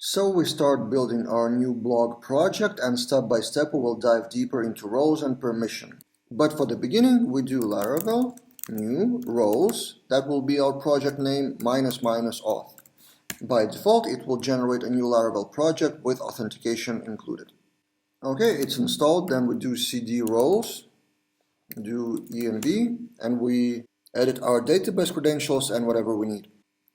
So we start building our new blog project, and step by step we will dive deeper into roles and permission. But for the beginning we do Laravel new roles. That will be our project name --auth. By default it will generate a new Laravel project with authentication included. Okay, it's installed. Then we do cd roles, do env, and we edit our database credentials and whatever we need.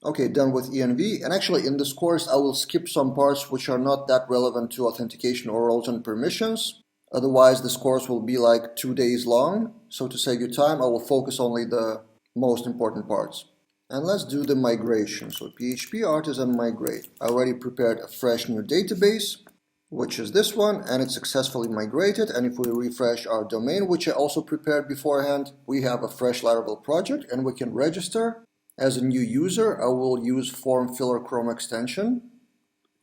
Okay, done with env. And actually in this course I will skip some parts which are not that relevant to authentication or roles and permissions. Otherwise this course will be like 2 days long. So to save you time, I will focus only the most important parts. And let's do the migration. So PHP artisan migrate. I already prepared a fresh new database, which is this one, and it's successfully migrated. And if we refresh our domain, which I also prepared beforehand, we have a fresh Laravel project and we can register. As a new user, I will use Form Filler Chrome extension.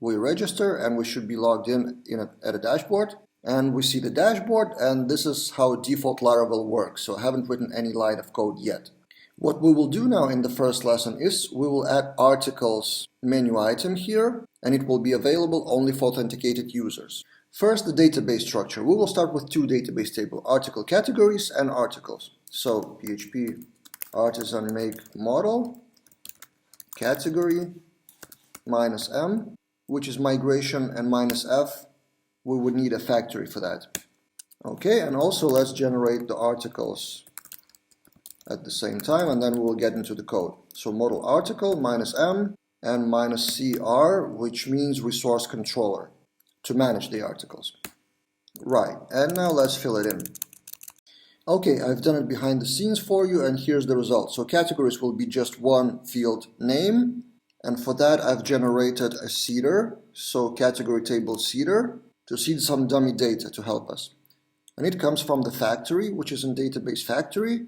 We register and we should be logged in at a dashboard. And we see the dashboard, and this is how default Laravel works. So I haven't written any line of code yet. What we will do now in the first lesson is we will add articles menu item here, and it will be available only for authenticated users. First, the database structure. We will start with two database tables, article categories and articles. So PHP artisan make model category -m, which is migration, and -f, we would need a factory for that. Okay, and also let's generate the articles at the same time, and then we will get into the code. So model article -m and -cr, which means resource controller, to manage the articles. Right, and now let's fill it in. Okay, I've done it behind the scenes for you, and here's the result. So categories will be just one field name, and for that I've generated a seeder, so category table seeder, to seed some dummy data to help us. And it comes from the factory, which is in database factory,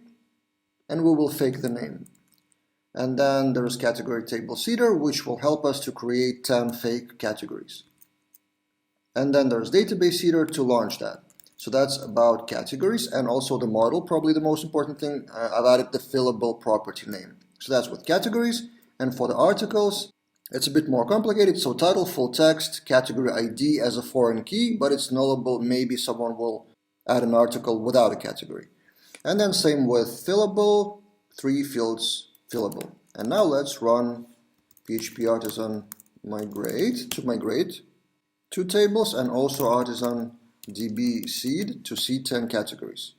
and we will fake the name. And then there is category table seeder, which will help us to create 10 fake categories. And then there's database seeder to launch that. So that's about categories, and also the model, probably the most important thing. I've added the fillable property name. So that's with categories. And for the articles, it's a bit more complicated. So title, full text, category ID as a foreign key, but it's nullable. Maybe someone will add an article without a category. And then same with fillable, 3 fields fillable. And now let's run PHP artisan migrate to migrate 2 tables, and also artisan db seed to seed 10 categories.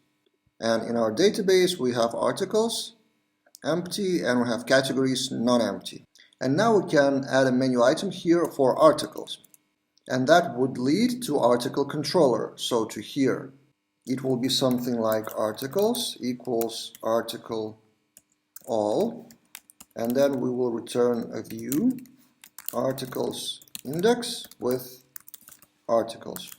And in our database we have articles empty, and we have categories non-empty. And now we can add a menu item here for articles, and that would lead to article controller. So to here it will be something like articles equals article all, and then we will return a view articles index with articles.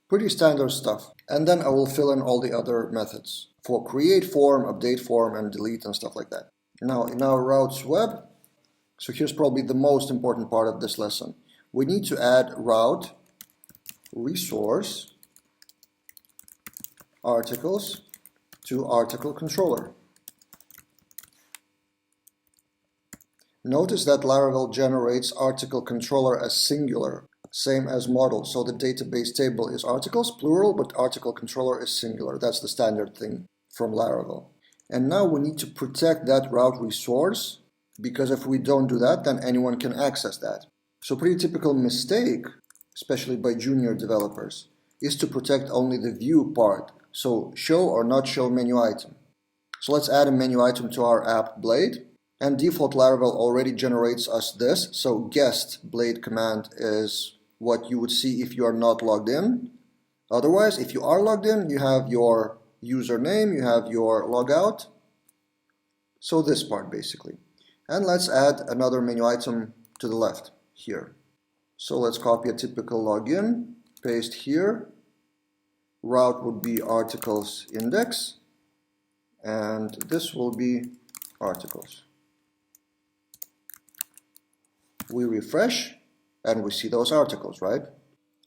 Pretty standard stuff. And then I will fill in all the other methods for create form, update form, and delete and stuff like that. Now in our routes web, so here's probably the most important part of this lesson. We need to add route resource articles to article controller. Notice that Laravel generates article controller as singular, same as model. So the database table is articles, plural, but article controller is singular. That's the standard thing from Laravel. And now we need to protect that route resource, because if we don't do that, then anyone can access that. So pretty typical mistake, especially by junior developers, is to protect only the view part. So show or not show menu item. So let's add a menu item to our app Blade. And default Laravel already generates us this. So guest Blade command is what you would see if you are not logged in. Otherwise, if you are logged in, you have your username, you have your logout. So this part basically. And let's add another menu item to the left here. So let's copy a typical login, paste here. Route would be articles index, and this will be articles. We refresh and we see those articles, right?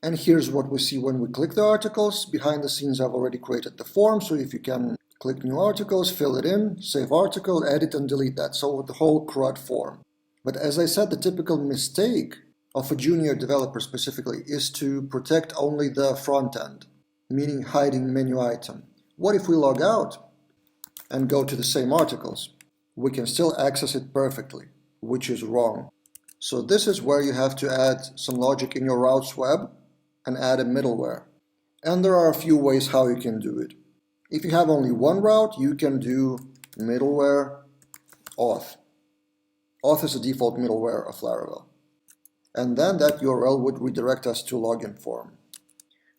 And here's what we see when we click the articles. Behind the scenes I've already created the form, so if you can click new articles, fill it in, save article, edit and delete that. So the whole CRUD form. But as I said, the typical mistake of a junior developer specifically is to protect only the front end, meaning hiding menu item. What if we log out and go to the same articles? We can still access it perfectly, which is wrong. So this is where you have to add some logic in your routes web and add a middleware. And there are a few ways how you can do it. If you have only one route, you can do middleware auth. Auth is a default middleware of Laravel. And then that URL would redirect us to login form.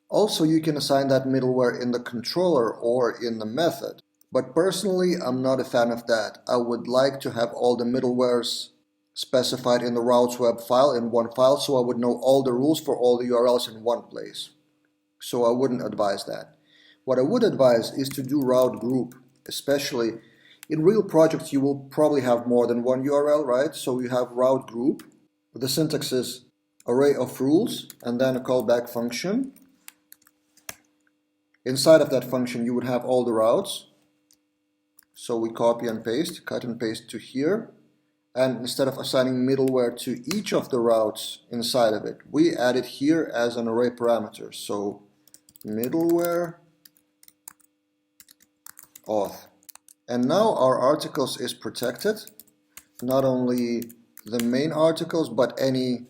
Also, you can assign that middleware in the controller or in the method. But personally, I'm not a fan of that. I would like to have all the middlewares specified in the routes web file in one file, so I would know all the rules for all the URLs in one place. So I wouldn't advise that. What I would advise is to do route group, especially in real projects. You will probably have more than one URL, right? So you have route group. The syntax is array of rules and then a callback function. Inside of that function, you would have all the routes. So we copy and paste, cut and paste to here. And instead of assigning middleware to each of the routes inside of it, we add it here as an array parameter. So middleware auth. And now our articles is protected. Not only the main articles, but any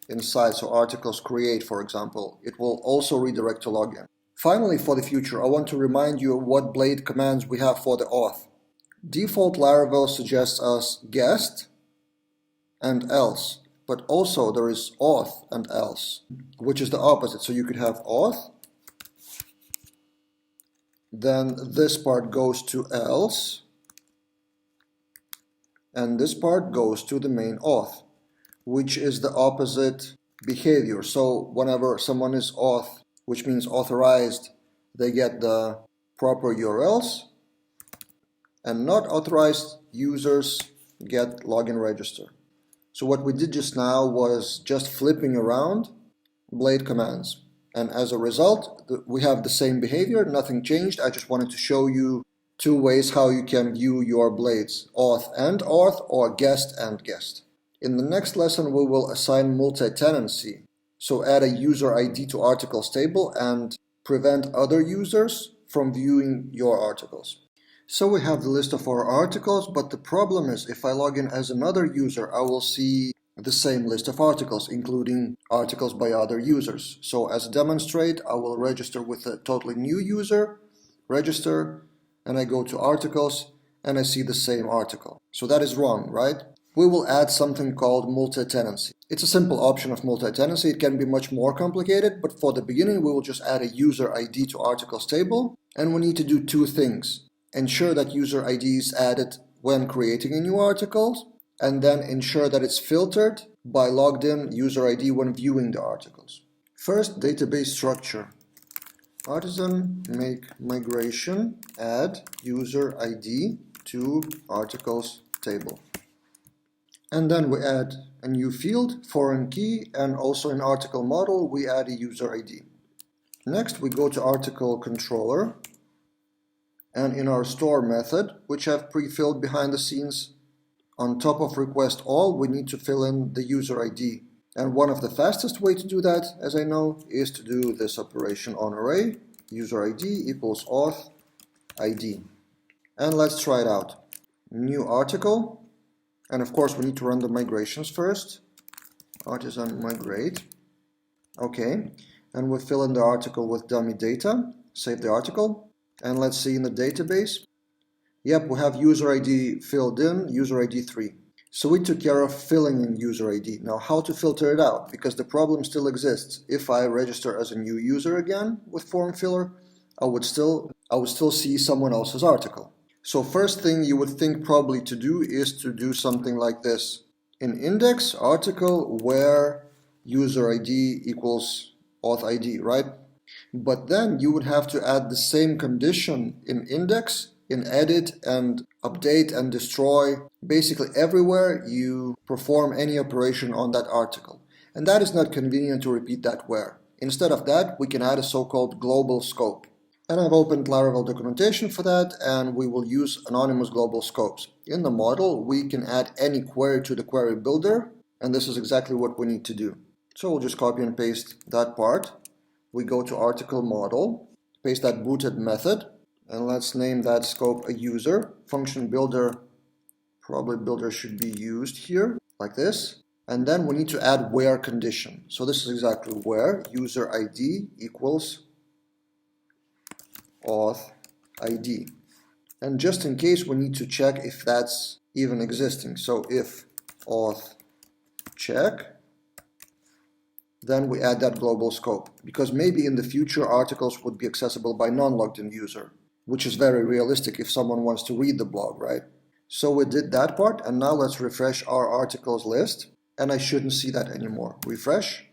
inside. So articles create, for example, it will also redirect to login. Finally, for the future, I want to remind you of what blade commands we have for the auth. Default Laravel suggests us guest and else, but also there is auth and else, which is the opposite. So you could have auth, then this part goes to else, and this part goes to the main auth, which is the opposite behavior. So whenever someone is auth, which means authorized, they get the proper URLs, and not authorized users get login register. So what we did just now was just flipping around blade commands. And as a result, we have the same behavior, nothing changed. I just wanted to show you two ways how you can view your blades, auth and auth or guest and guest. In the next lesson, we will assign multi-tenancy. So add a user ID to articles table and prevent other users from viewing your articles. So we have the list of our articles, but the problem is if I log in as another user, I will see the same list of articles, including articles by other users. So as a demonstrate, I will register with a totally new user, register, and I go to articles, and I see the same article. So that is wrong, right? We will add something called multi-tenancy. It's a simple option of multi-tenancy. It can be much more complicated, but for the beginning, we will just add a user ID to articles table, and we need to do two things. Ensure that user ID is added when creating a new article, and then ensure that it's filtered by logged in user ID when viewing the articles. First, database structure. Artisan make migration, add user ID to articles table. And then we add a new field, foreign key, and also in article model, we add a user ID. Next, we go to article controller. And in our store method, which I've pre-filled behind the scenes, on top of request all, we need to fill in the user ID. And one of the fastest way to do that, as I know, is to do this operation on array, user ID equals auth ID. And let's try it out. New article, and of course we need to run the migrations first. Artisan migrate. Okay, and we fill in the article with dummy data, save the article. And let's see in the database. Yep, we have user ID filled in, user ID 3. So we took care of filling in user ID. Now how to filter it out? Because the problem still exists. If I register as a new user again with form filler, I would still see someone else's article. So first thing you would think probably to do is to do something like this. In index article where user ID equals auth ID, right? But then you would have to add the same condition in index, in edit and update and destroy, basically everywhere you perform any operation on that article. And that is not convenient to repeat that where. Instead of that, we can add a so-called global scope. And I've opened Laravel documentation for that, and we will use anonymous global scopes. In the model, we can add any query to the query builder, and this is exactly what we need to do. So we'll just copy and paste that part. We go to article model, paste that booted method, and let's name that scope a user. Function builder, probably builder should be used here, like this. And then we need to add where condition. So this is exactly where user ID equals auth ID. And just in case, we need to check if that's even existing. So if auth check, then we add that global scope, because maybe in the future articles would be accessible by non-logged in user, which is very realistic if someone wants to read the blog, right? So we did that part, and now let's refresh our articles list, and I shouldn't see that anymore. Refresh,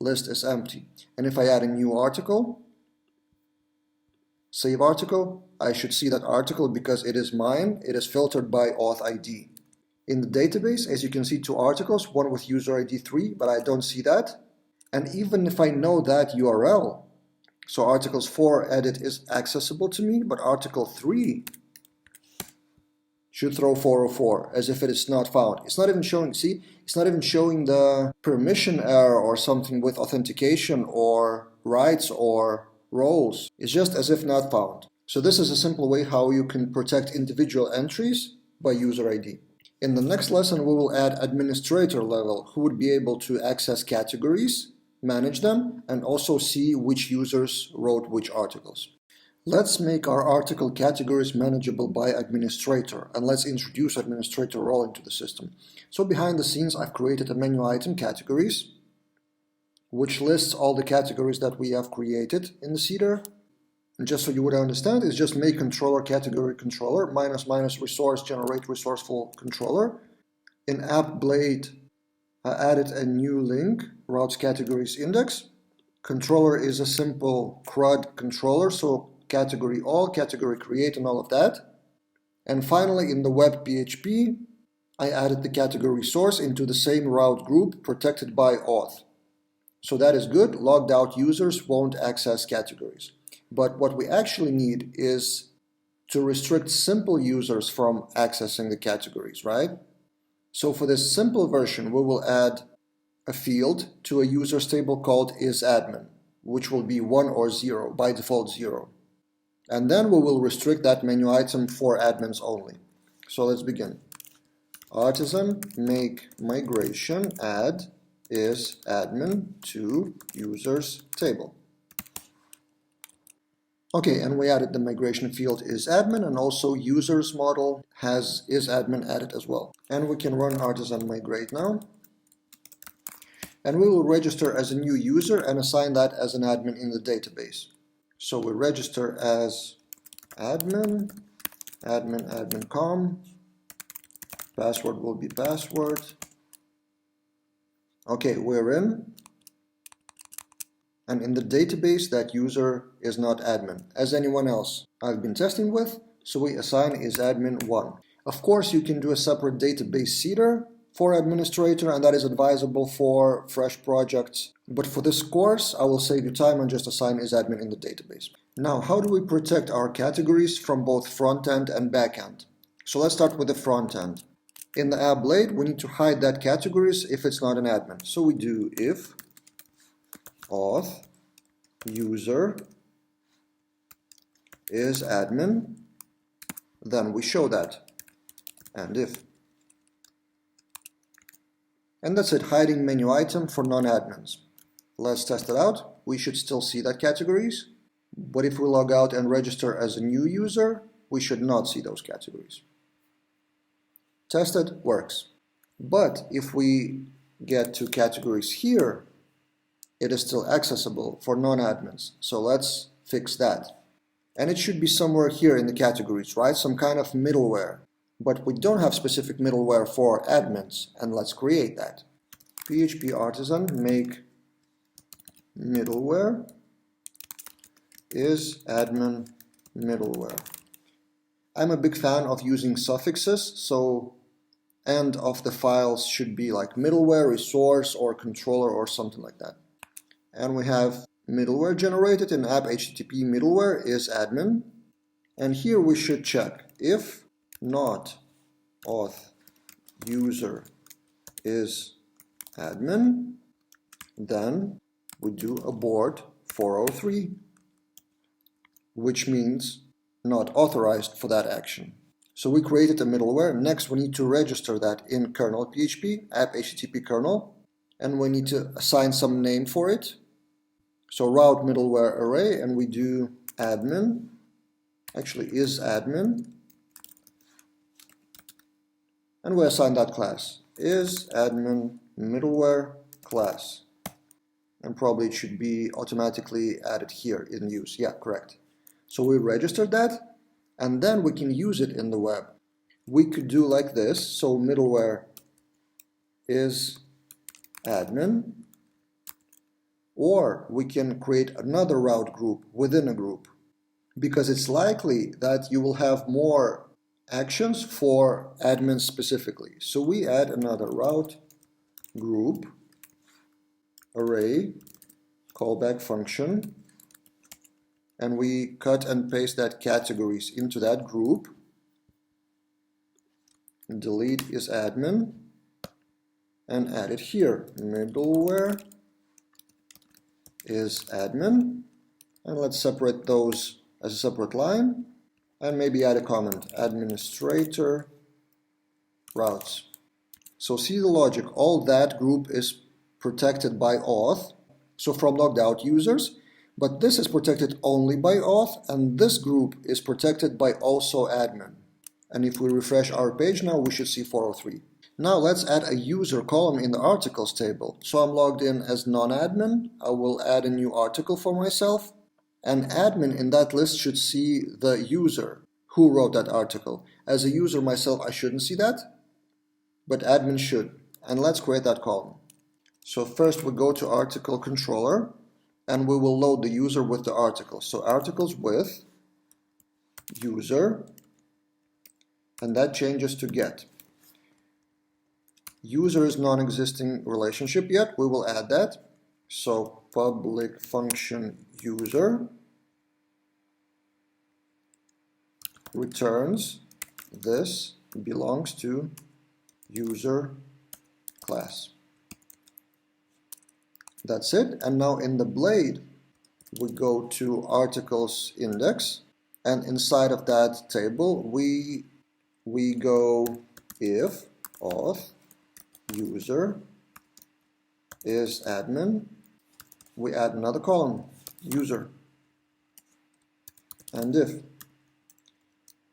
list is empty. And if I add a new article, save article, I should see that article because it is mine. It is filtered by auth ID. In the database, as you can see, 2 articles, one with user ID 3, but I don't see that. And even if I know that URL, so articles 4 edit is accessible to me, but article 3 should throw 404 as if it is not found. It's not even showing, see, it's not even showing the permission error or something with authentication or rights or roles. It's just as if not found. So this is a simple way how you can protect individual entries by user ID. In the next lesson, we will add administrator level who would be able to access categories, manage them, and also see which users wrote which articles. Let's make our article categories manageable by administrator, and let's introduce administrator role into the system. So behind the scenes, I've created a menu item categories, which lists all the categories that we have created in the seeder. And just so you would understand, it's just make controller category controller -- resource generate resourceful controller. In AppBlade, I added a new link, routes categories index. Controller is a simple CRUD controller, so category all, category create, and all of that. And finally, in the web PHP, I added the category source into the same route group protected by auth. So that is good. Logged out users won't access categories. But what we actually need is to restrict simple users from accessing the categories, right? So for this simple version, we will add a field to a users table called isAdmin, which will be 1 or 0, by default 0. And then we will restrict that menu item for admins only. So let's begin. Artisan make migration add isAdmin to users table. Okay, and we added the migration field isAdmin, and also users model has isAdmin added as well. And we can run artisan migrate now. And we will register as a new user and assign that as an admin in the database. So we register as admin, admin.com, password will be password. Okay, we're in. And in the database, that user is not admin, as anyone else I've been testing with, so we assign isAdmin1. Of course, you can do a separate database seeder for administrator, and that is advisable for fresh projects. But for this course, I will save you time and just assign isAdmin in the database. Now, how do we protect our categories from both front-end and back-end? So let's start with the front-end. In the AppBlade, we need to hide that categories if it's not an admin. So we do if auth user isAdmin, then we show that, and if. And that's it, hiding menu item for non-admins. Let's test it out. We should still see that categories, but if we log out and register as a new user, we should not see those categories. Tested, works. But if we get to categories here, it is still accessible for non-admins. So let's fix that. And it should be somewhere here in the categories, right? Some kind of middleware. But we don't have specific middleware for admins, and let's create that. PHP artisan make middleware isAdmin middleware. I'm a big fan of using suffixes, so end of the files should be like middleware, resource, or controller, or something like that. And we have middleware generated in app HTTP middleware is admin. And here we should check if not auth user is admin, then we do abort 403, which means not authorized for that action. So we created a middleware. Next, we need to register that in kernel PHP, app HTTP kernel, and we need to assign some name for it. So route middleware array, and we do admin, actually is admin, and we assign that class, is admin middleware class. And probably it should be automatically added here in use. Yeah, correct. So we registered that, and then we can use it in the web. We could do like this, so middleware is admin, or we can create another route group within a group, because it's likely that you will have more actions for admin specifically. So we add another route group array callback function, and we cut and paste that categories into that group. Delete is admin, and add it here. Middleware is admin, and let's separate those as a separate line, and maybe add a comment, administrator routes. So see the logic, all that group is protected by auth, so from logged out users, but this is protected only by auth, and this group is protected by also admin. And if we refresh our page now, we should see 403. Now let's add a user column in the articles table. So I'm logged in as non-admin. I will add a new article for myself, and admin in that list should see the user who wrote that article. As a user myself, I shouldn't see that, but admin should. And let's create that column. So first we go to article controller, and we will load the user with the article. So articles with user, and that changes to get. User is non-existing relationship yet, we will add that. So public function user returns this belongs to user class. That's it. And now in the blade we go to articles index, and inside of that table we go if auth user is admin, we add another column, user, and if,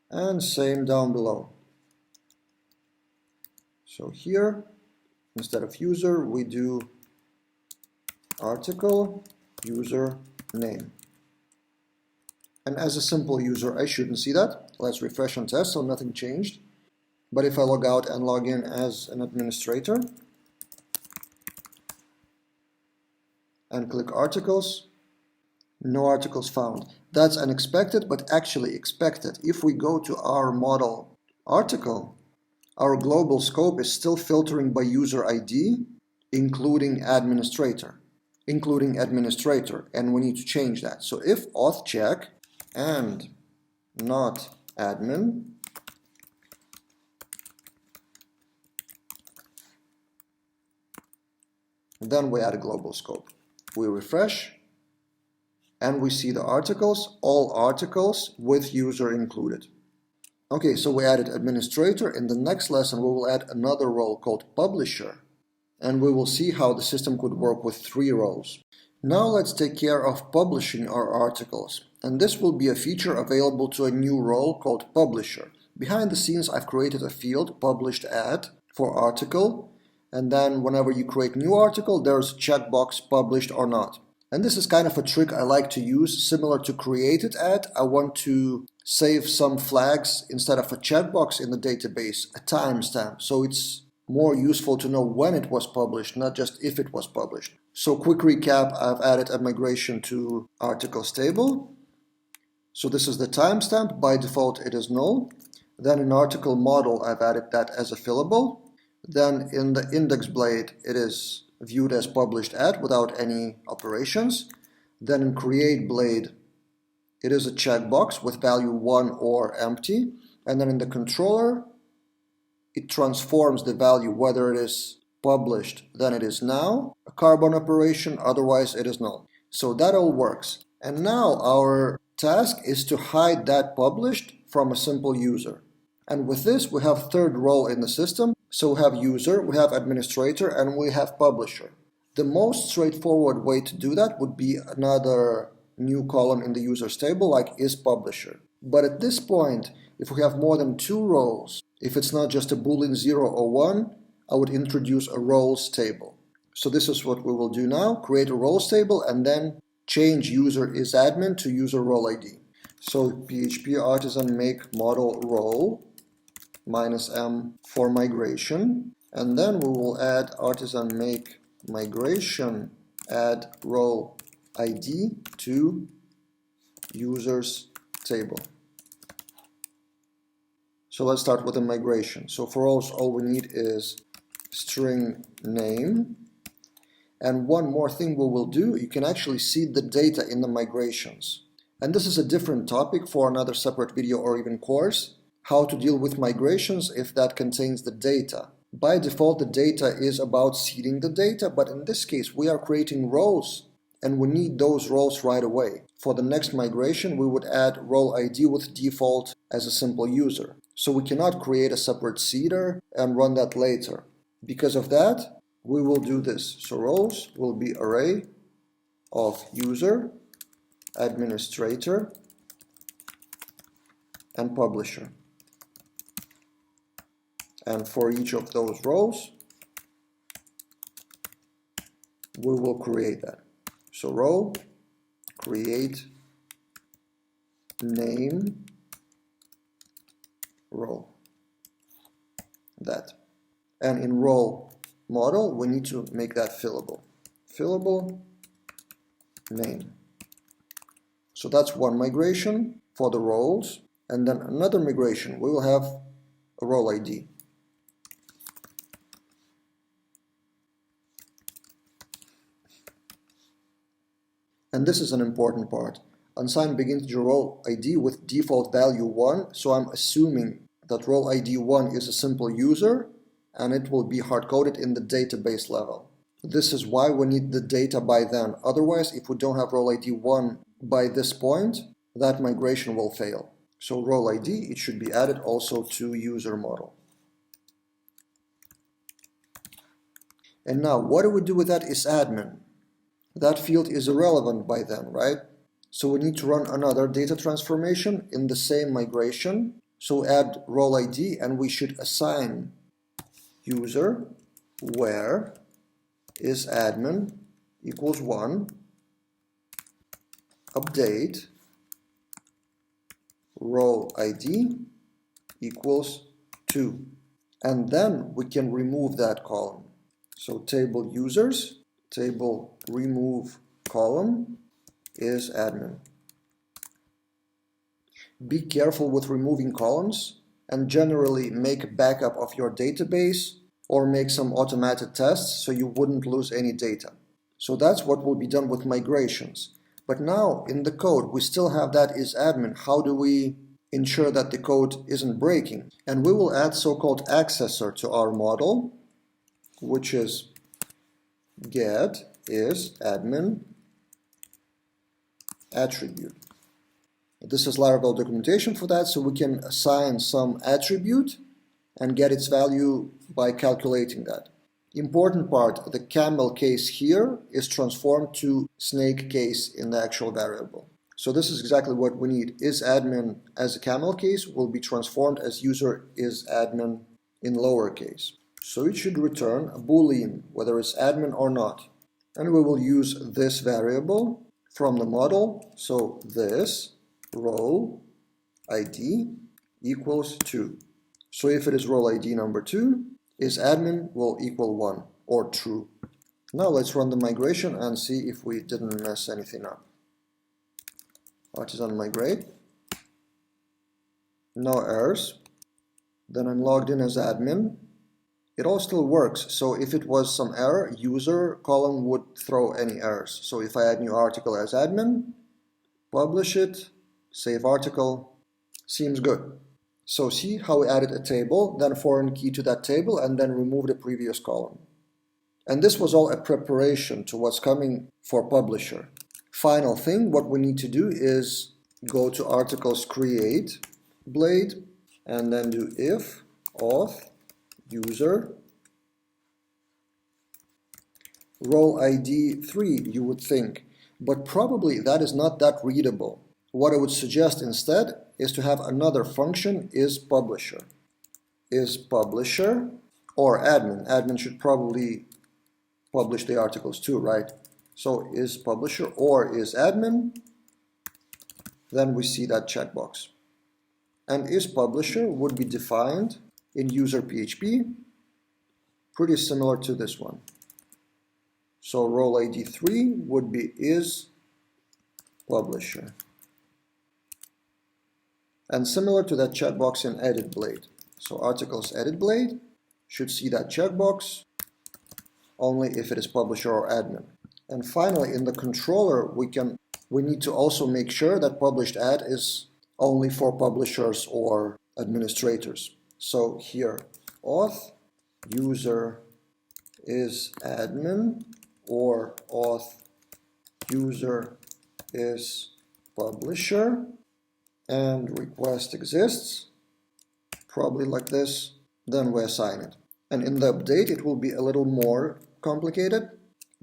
and same down below. So here, instead of user, we do article user name. And as a simple user, I shouldn't see that. Let's refresh and test, so nothing changed. But if I log out and log in as an administrator and click articles, no articles found. That's unexpected, but actually expected. If we go to our model article, our global scope is still filtering by user ID, including administrator, and we need to change that. So if auth check and not admin, then we add a global scope. We refresh, and we see the articles, all articles with user included. Okay, so we added administrator. In the next lesson, we will add another role called publisher, and we will see how the system could work with 3 roles. Now let's take care of publishing our articles, and this will be a feature available to a new role called publisher. Behind the scenes, I've created a field, published at, for article, and then whenever you create new article, there's a checkbox published or not. And this is kind of a trick I like to use, similar to created at. I want to save some flags instead of a checkbox in the database, a timestamp, so it's more useful to know when it was published, not just if it was published. So quick recap, I've added a migration to articles table. So this is the timestamp. By default it is null. Then in article model I've added that as a fillable. Then in the index blade it is viewed as published at without any operations. Then in create blade, it is a checkbox with value 1 or empty. And then in the controller, it transforms the value, whether it is published, then it is now a carbon operation, otherwise it is null. So that all works. And now our task is to hide that published from a simple user. And with this, we have third role in the system. So we have user, we have administrator, and we have publisher. The most straightforward way to do that would be another new column in the users table, like is publisher. But at this point, if we have more than 2 roles, if it's not just a Boolean 0 or 1, I would introduce a roles table. So this is what we will do now, create a roles table and then change user is admin to user role ID. So PHP artisan make model role -m for migration, and then we will add artisan make migration add role ID to users table. So let's start with the migration. So for roles, all we need is string name. And one more thing we will do, you can actually see the data in the migrations. And this is a different topic for another separate video or even course, how to deal with migrations if that contains the data. By default, the data is about seeding the data, but in this case, we are creating roles and we need those roles right away. For the next migration, we would add role ID with default as a simple user. So we cannot create a separate seeder and run that later. Because of that, we will do this. So roles will be array of user, administrator, and publisher. And for each of those roles, we will create that. So role, create, name, role. That. And in role model, we need to make that fillable. Fillable, name. So that's one migration for the roles. And then another migration, we will have a role ID. And this is an important part. Unsigned begins your role ID with default value 1, so I'm assuming that role ID 1 is a simple user, and it will be hard-coded in the database level. This is why we need the data by then. Otherwise, if we don't have role ID 1 by this point, that migration will fail. So role ID, it should be added also to user model. And now, what do we do with that is admin? That field is irrelevant by then, right? So we need to run another data transformation in the same migration. So add role ID and we should assign user where is admin equals 1, update role ID equals 2. And then we can remove that column. So table users, table remove column is admin. Be careful with removing columns and generally make a backup of your database or make some automated tests so you wouldn't lose any data. So that's what will be done with migrations. But now in the code we still have that is admin. How do we ensure that the code isn't breaking? And we will add so-called accessor to our model, which is get is admin attribute. This is Laravel documentation for that, so we can assign some attribute and get its value by calculating that. Important part, the camel case here is transformed to snake case in the actual variable. So this is exactly what we need. Is admin as a camel case will be transformed as user is admin in lowercase. So it should return a boolean, whether it's admin or not. And we will use this variable from the model. So this role ID equals 2. So if it is role ID number 2, is admin will equal 1 or true. Now let's run the migration and see if we didn't mess anything up. Artisan migrate. No errors. Then I'm logged in as admin. it all still works. So if it was some error, user column would throw any errors. So if I add new article as admin, publish it, save article, seems good. So see how we added a table, then foreign key to that table, and then remove the previous column. And this was all a preparation to what's coming for publisher. Final thing, what we need to do is go to articles create blade, and then do if auth user role ID 3, you would think, but probably that is not that readable. What I would suggest instead is to have another function, is publisher. Is publisher or admin. Admin should probably publish the articles too, right? So is publisher or is admin, then we see that checkbox. And is publisher would be defined in user PHP, pretty similar to this one. So role ID 3 would be is publisher. And similar to that checkbox in edit blade. So articles edit blade should see that checkbox only if it is publisher or admin. And finally, in the controller, we need to also make sure that published ad is only for publishers or administrators. So here, auth user is admin or auth user is publisher, and request exists, probably like this, then we assign it. And in the update, it will be a little more complicated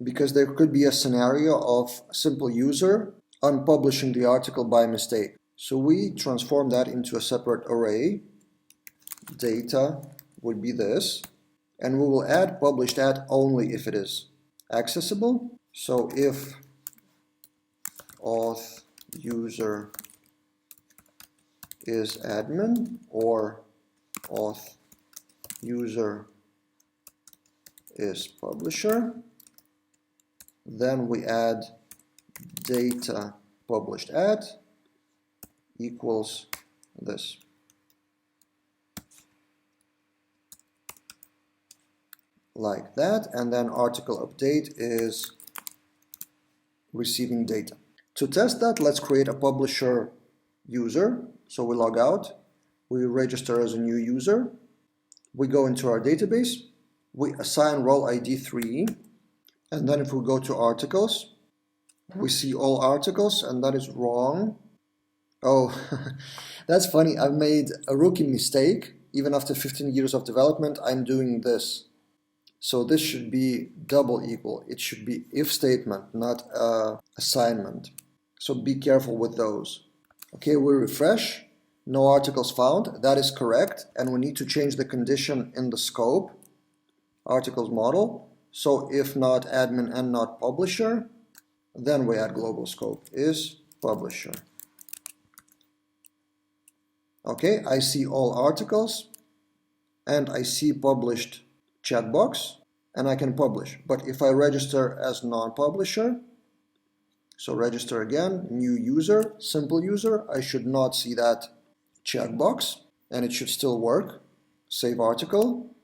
because there could be a scenario of simple user unpublishing the article by mistake. So we transform that into a separate array. Data would be this, and we will add published ad only if it is accessible. So if auth user is admin or auth user is publisher, then we add data published ad equals this. Like that, and then article update is receiving data. To test that, let's create a publisher user. So we log out, we register as a new user, we go into our database, we assign role ID 3, and then if we go to articles, we see all articles, and that is wrong. Oh, that's funny. I've made a rookie mistake. Even after 15 years of development, I'm doing this. So this should be double equal. It should be if statement, not assignment. So be careful with those. Okay, we refresh. No articles found. That is correct. And we need to change the condition in the scope, articles model. So if not admin and not publisher, then we add global scope is publisher. Okay, I see all articles and I see published checkbox and I can publish. But if I register as non-publisher, so register again, new user, simple user, I should not see that checkbox and it should still work. Save article,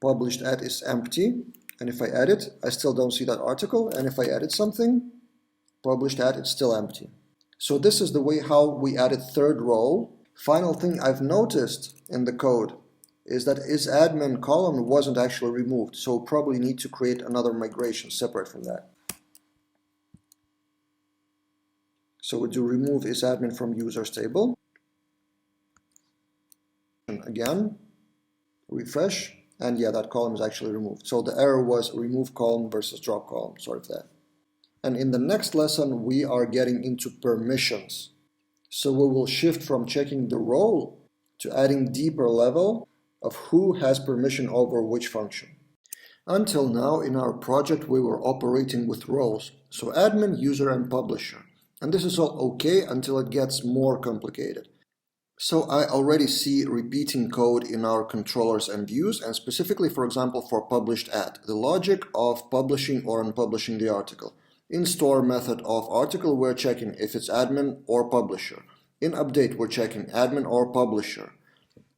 published ad is empty, and if I edit, I still don't see that article, and if I edit something, published ad, it's still empty. So this is the way how we added third role. Final thing I've noticed in the code is that is admin column wasn't actually removed, so probably need to create another migration separate from that. So we do remove is admin from users table. And again, refresh, and yeah, that column is actually removed. So the error was remove column versus drop column, sorry for that. And in the next lesson, we are getting into permissions. So we will shift from checking the role to adding deeper level of who has permission over which function. Until now, in our project, we were operating with roles. So admin, user, and publisher. And this is all okay until it gets more complicated. So I already see repeating code in our controllers and views, and specifically, for example, for published ad, the logic of publishing or unpublishing the article. In store method of article, we're checking if it's admin or publisher. In update, we're checking admin or publisher.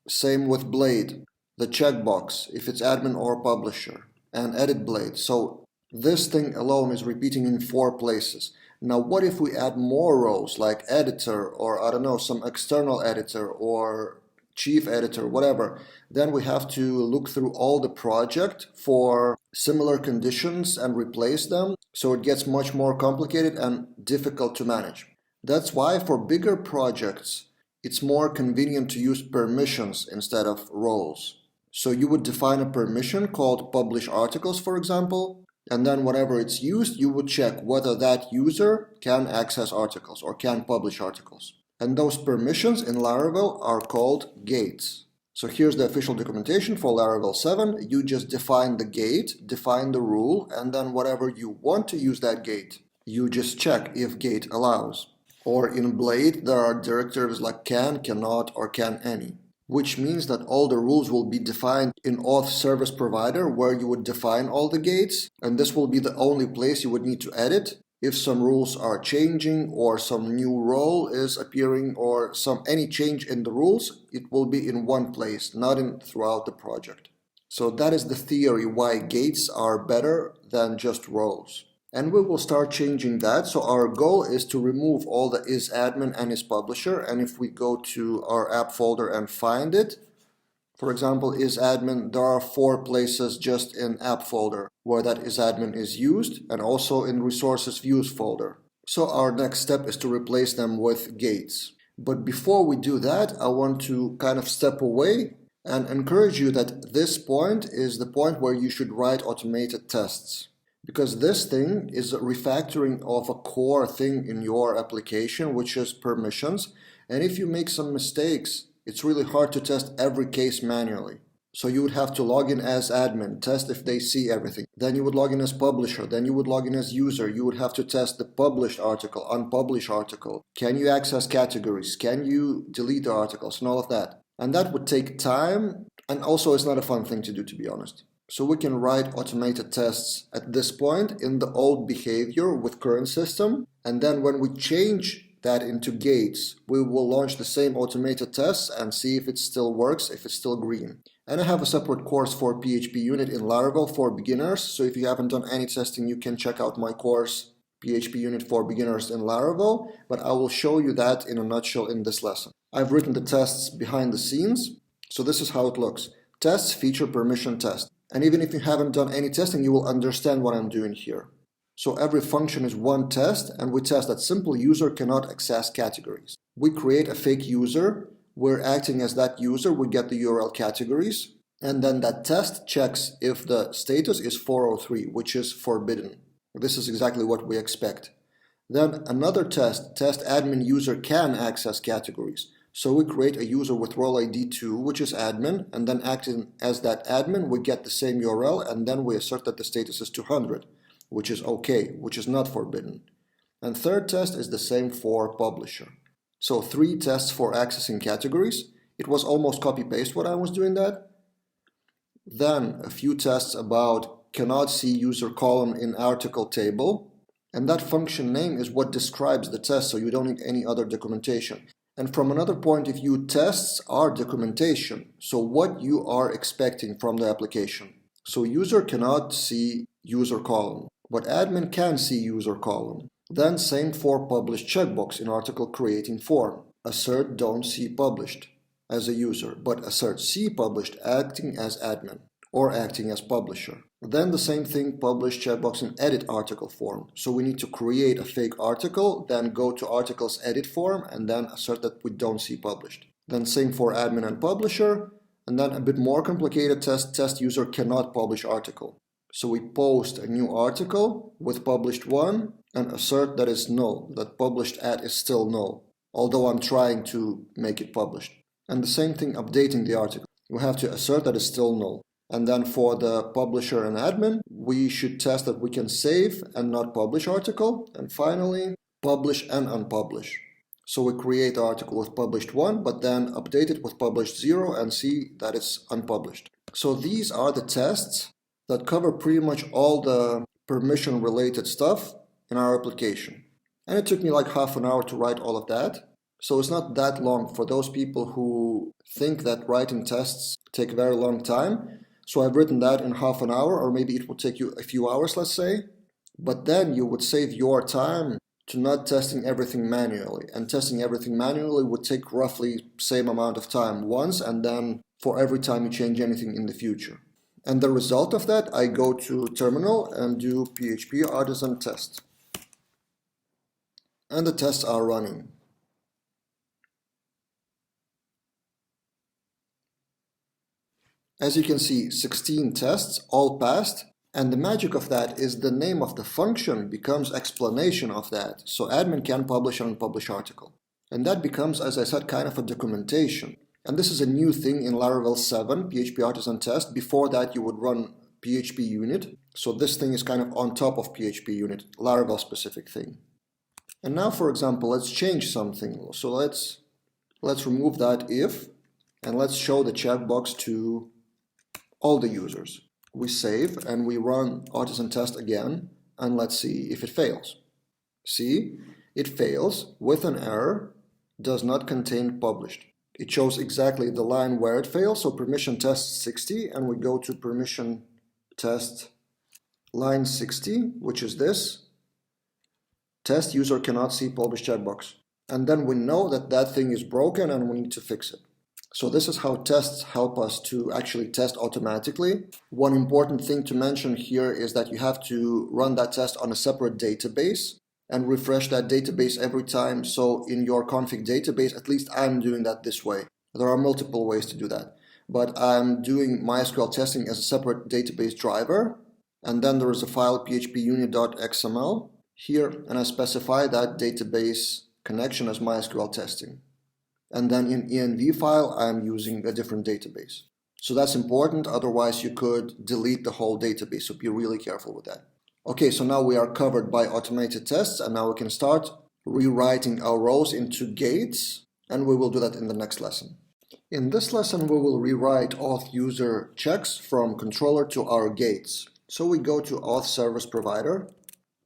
Same with blade. the checkbox if it's admin or publisher, and edit blade. So this thing alone is repeating in 4 places. Now what if we add more roles like editor, or I don't know, some external editor or chief editor, whatever? Then we have to look through all the project for similar conditions and replace them. So it gets much more complicated and difficult to manage. That's why for bigger projects, it's more convenient to use permissions instead of roles. So you would define a permission called publish articles, for example, and then whenever it's used, you would check whether that user can access articles or can publish articles. And those permissions in Laravel are called gates. So here's the official documentation for Laravel 7. You just define the gate, define the rule, and then whatever you want to use that gate, you just check if gate allows. Or in Blade, there are directives like can, cannot, or can any, which means that all the rules will be defined in auth service provider where you would define all the gates, and this will be the only place you would need to edit if some rules are changing or some new role is appearing or any change in the rules. It will be in one place, not in throughout the project. So that is the theory why gates are better than just roles. And we will start changing that. So our goal is to remove all the isAdmin and isPublisher. And if we go to our app folder and find it, for example, isAdmin, there are 4 places just in app folder where that isAdmin is used, and also in resources views folder. So our next step is to replace them with gates. But before we do that, I want to kind of step away and encourage you that this point is the point where you should write automated tests. Because this thing is a refactoring of a core thing in your application, which is permissions. And if you make some mistakes, it's really hard to test every case manually. So you would have to log in as admin, test if they see everything. Then you would log in as publisher. Then you would log in as user. You would have to test the published article, unpublished article. Can you access categories? Can you delete the articles and all of that? And that would take time. And also it's not a fun thing to do, to be honest. So we can write automated tests at this point in the old behavior with current system. And then when we change that into gates, we will launch the same automated tests and see if it still works, if it's still green. And I have a separate course for PHP Unit in Laravel for beginners. So if you haven't done any testing, you can check out my course, PHP Unit for Beginners in Laravel. But I will show you that in a nutshell in this lesson. I've written the tests behind the scenes. So this is how it looks. Tests, feature, permission, test. And even if you haven't done any testing, you will understand what I'm doing here. So every function is one test, and we test that simple user cannot access categories. We create a fake user. We're acting as that user. We get the URL categories. And then that test checks if the status is 403, which is forbidden. This is exactly what we expect. Then another test admin user can access categories. So we create a user with role ID 2, which is admin, and then acting as that admin, we get the same URL, and then we assert that the status is 200, which is okay, which is not forbidden. And third test is the same for publisher. So 3 tests for accessing categories. It was almost copy-paste what I was doing that. Then a few tests about cannot see user column in article table. And that function name is what describes the test, so you don't need any other documentation. And from another point of view, tests are documentation. So what you are expecting from the application. So user cannot see user column, but admin can see user column. Then same for published checkbox in article creating form. Assert don't see published as a user, but assert see published acting as admin or acting as publisher. Then the same thing, publish checkbox in edit article form. So we need to create a fake article, then go to articles edit form, and then assert that we don't see published. Then same for admin and publisher, and then a bit more complicated test user cannot publish article. So we post a new article with published 1 and assert that is null, that published at is still null, although I'm trying to make it published. And the same thing updating the article. We have to assert that is still null. And then for the publisher and admin, we should test that we can save and not publish article. And finally, publish and unpublish. So we create the article with published 1, but then update it with published 0 and see that it's unpublished. So these are the tests that cover pretty much all the permission related stuff in our application. And it took me like half an hour to write all of that. So it's not that long for those people who think that writing tests take a very long time. So I've written that in half an hour, or maybe it will take you a few hours, let's say. But then you would save your time to not testing everything manually. And testing everything manually would take roughly same amount of time once, and then for every time you change anything in the future. And the result of that, I go to terminal and do PHP artisan test. And the tests are running. As you can see, 16 tests, all passed, and the magic of that is the name of the function becomes explanation of that, so admin can publish an unpublished article. And that becomes, as I said, kind of a documentation. And this is a new thing in Laravel 7, PHP Artisan Test. Before that you would run PHP Unit, so this thing is kind of on top of PHP Unit, Laravel specific thing. And now, for example, let's change something. So let's remove that if, and let's show the checkbox to all the users. We save and we run artisan test again, and let's see if it fails. See, it fails with an error, does not contain published. It shows exactly the line where it fails, so permission test 60, and we go to permission test line 60, which is this. Test user cannot see published checkbox. And then we know that that thing is broken and we need to fix it. So this is how tests help us to actually test automatically. One important thing to mention here is that you have to run that test on a separate database and refresh that database every time. So in your config database, at least I'm doing that this way. There are multiple ways to do that, but I'm doing MySQL testing as a separate database driver. And then there is a file phpunit.xml here, and I specify that database connection as MySQL testing. And then in env file, I'm using a different database. So that's important, otherwise you could delete the whole database, so be really careful with that. Okay, so now we are covered by automated tests, and now we can start rewriting our rows into gates, and we will do that in the next lesson. In this lesson, we will rewrite auth user checks from controller to our gates. So we go to auth service provider,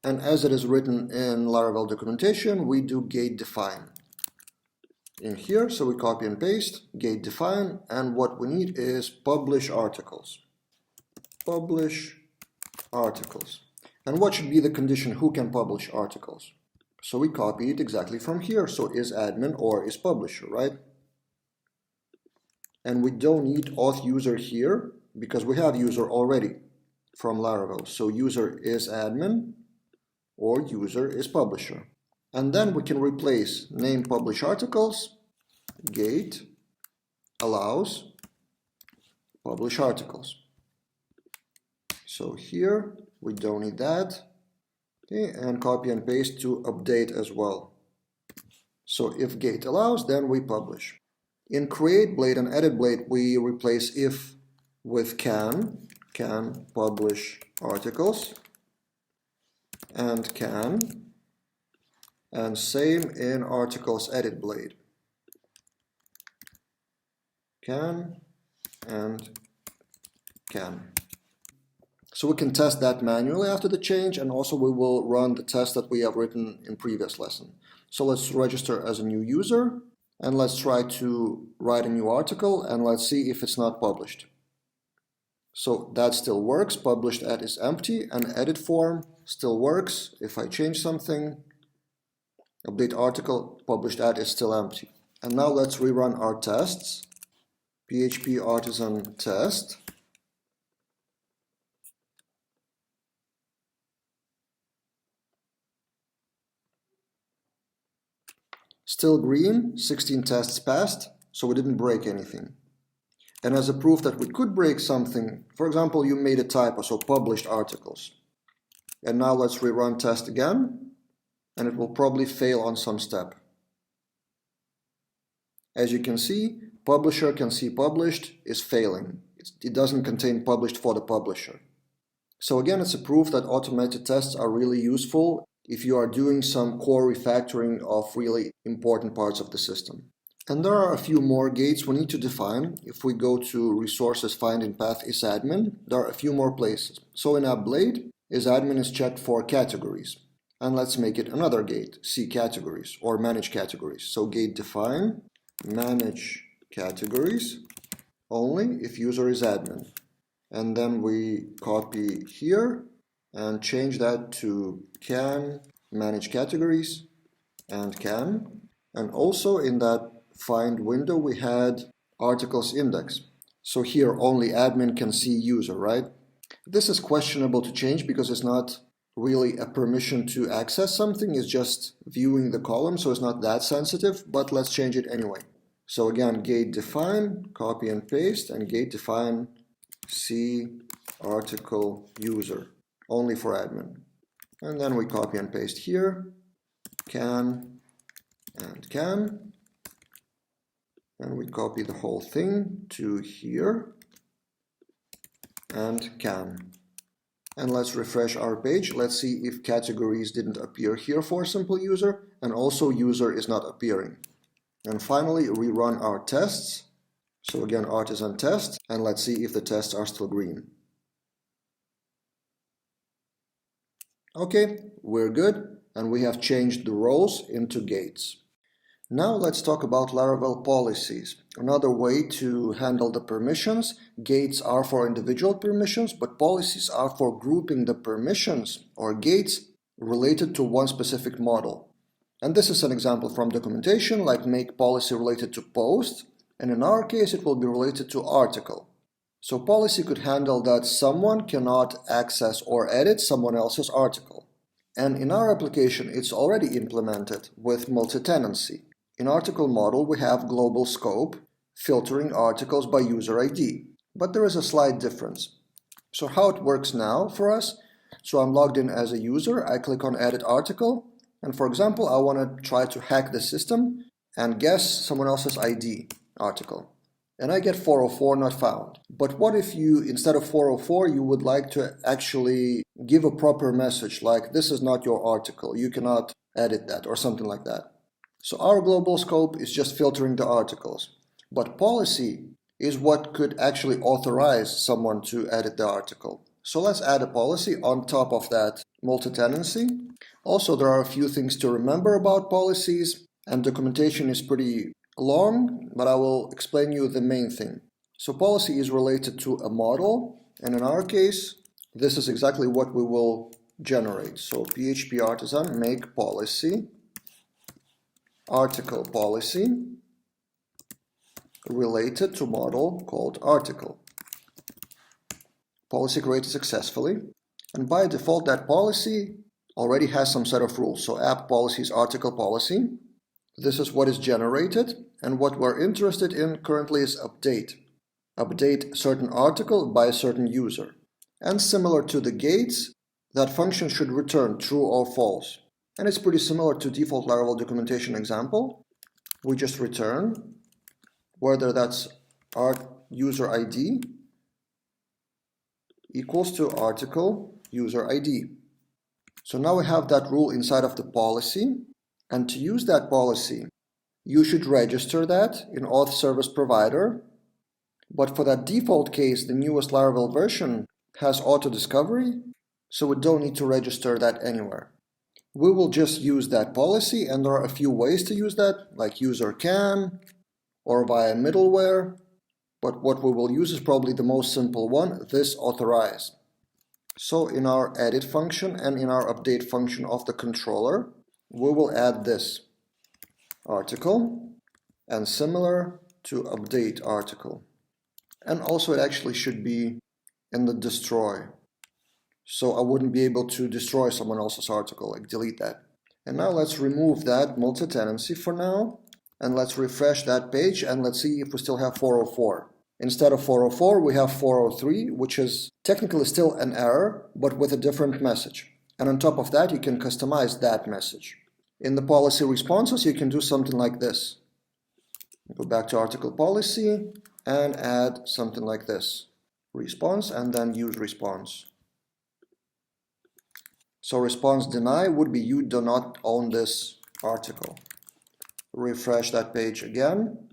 and as it is written in Laravel documentation, we do gate define in here. So we copy and paste, gate define, and what we need is publish articles. Publish articles. And what should be the condition? Who can publish articles? So we copy it exactly from here. So is admin or is publisher, right? And we don't need auth user here because we have user already from Laravel. So user is admin or user is publisher. And then we can replace name publish articles, gate allows publish articles. So here we don't need that. Okay, and copy and paste to update as well. So if gate allows, then we publish. In create blade and edit blade, we replace if with can publish articles, and can, and same in articles edit blade. Can and can. So we can test that manually after the change, and also we will run the test that we have written in previous lesson. So let's register as a new user, and let's try to write a new article, and let's see if it's not published. So that still works, published at is empty, and edit form still works. If I change something, update article, published at is still empty. And now let's rerun our tests. PHP artisan test. Still green, 16 tests passed, so we didn't break anything. And as a proof that we could break something, for example, you made a typo, so published articles. And now let's rerun test again, and it will probably fail on some step. As you can see, publisher can see published is failing. It doesn't contain published for the publisher. So again, it's a proof that automated tests are really useful if you are doing some core refactoring of really important parts of the system. And there are a few more gates we need to define. If we go to resources, find in path isAdmin, there are a few more places. So in AppBlade, isAdmin is checked for categories. And let's make it another gate, see categories or manage categories. So gate define, manage categories only if user is admin. And then we copy here and change that to can manage categories and can. And also in that find window we had articles index. So here only admin can see user, right? This is questionable to change because it's not really a permission to access something, it's just viewing the column, so it's not that sensitive, but let's change it anyway. So again, gate define, copy and paste, and gate define see article user, only for admin. And then we copy and paste here, can and can, and we copy the whole thing to here, and can. And let's refresh our page. Let's see if categories didn't appear here for simple user, and also user is not appearing. And finally, rerun our tests. So again, artisan test, and let's see if the tests are still green. Okay, we're good, and we have changed the roles into gates. Now let's talk about Laravel policies. Another way to handle the permissions. Gates are for individual permissions, but policies are for grouping the permissions or gates related to one specific model. And this is an example from documentation, like make policy related to post, and in our case it will be related to article. So policy could handle that someone cannot access or edit someone else's article. And in our application it's already implemented with multi-tenancy. In article model, we have global scope, filtering articles by user ID. But there is a slight difference. So how it works now for us, so I'm logged in as a user, I click on edit article, and for example, I want to try to hack the system and guess someone else's ID article. And I get 404 not found. But what if you, instead of 404, you would like to actually give a proper message, like this is not your article, you cannot edit that, or something like that. So our global scope is just filtering the articles, but policy is what could actually authorize someone to edit the article. So let's add a policy on top of that multi-tenancy. Also, there are a few things to remember about policies, and documentation is pretty long, but I will explain you the main thing. So policy is related to a model, and in our case, this is exactly what we will generate. So PHP artisan make policy article policy related to model called article. Policy created successfully, and by default that policy already has some set of rules. So app policies article policy, this is what is generated, and what we're interested in currently is update certain article by a certain user. And similar to the gates, that function should return true or false. And it's pretty similar to default Laravel documentation example. We just return whether that's our user ID equals to article user ID. So now we have that rule inside of the policy, and to use that policy, you should register that in auth service provider. But for that default case, the newest Laravel version has auto discovery, so we don't need to register that anywhere. We will just use that policy, and there are a few ways to use that, like user can or via middleware. But what we will use is probably the most simple one, this authorize. So in our edit function and in our update function of the controller, we will add this article and similar to update article. And also it actually should be in the destroy. So I wouldn't be able to destroy someone else's article, like delete that. And now let's remove that multi-tenancy for now, and let's refresh that page, and let's see if we still have 404. Instead of 404, we have 403, which is technically still an error, but with a different message. And on top of that, you can customize that message. In the policy responses, you can do something like this. Go back to article policy and add something like this. Response and then use response. So response deny would be you do not own this article. Refresh that page again.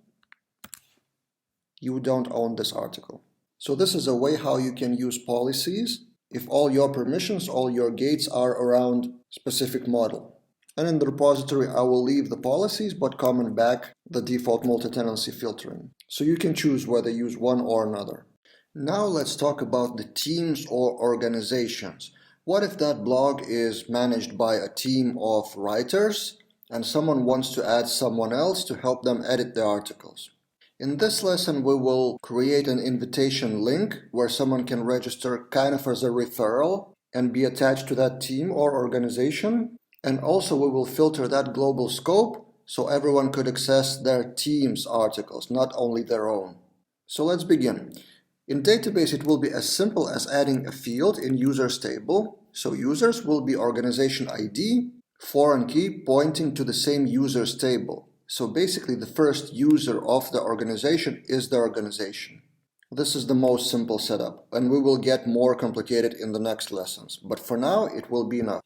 You don't own this article. So this is a way how you can use policies if all your permissions, all your gates are around specific model. And in the repository, I will leave the policies, but comment back the default multi-tenancy filtering. So you can choose whether you use one or another. Now let's talk about the teams or organizations. What if that blog is managed by a team of writers and someone wants to add someone else to help them edit the articles? In this lesson, we will create an invitation link where someone can register kind of as a referral and be attached to that team or organization. And also we will filter that global scope so everyone could access their team's articles, not only their own. So let's begin. In database, it will be as simple as adding a field in users table. So users will be organization ID, foreign key pointing to the same users table. So basically the first user of the organization is the organization. This is the most simple setup, and we will get more complicated in the next lessons. But for now, it will be enough.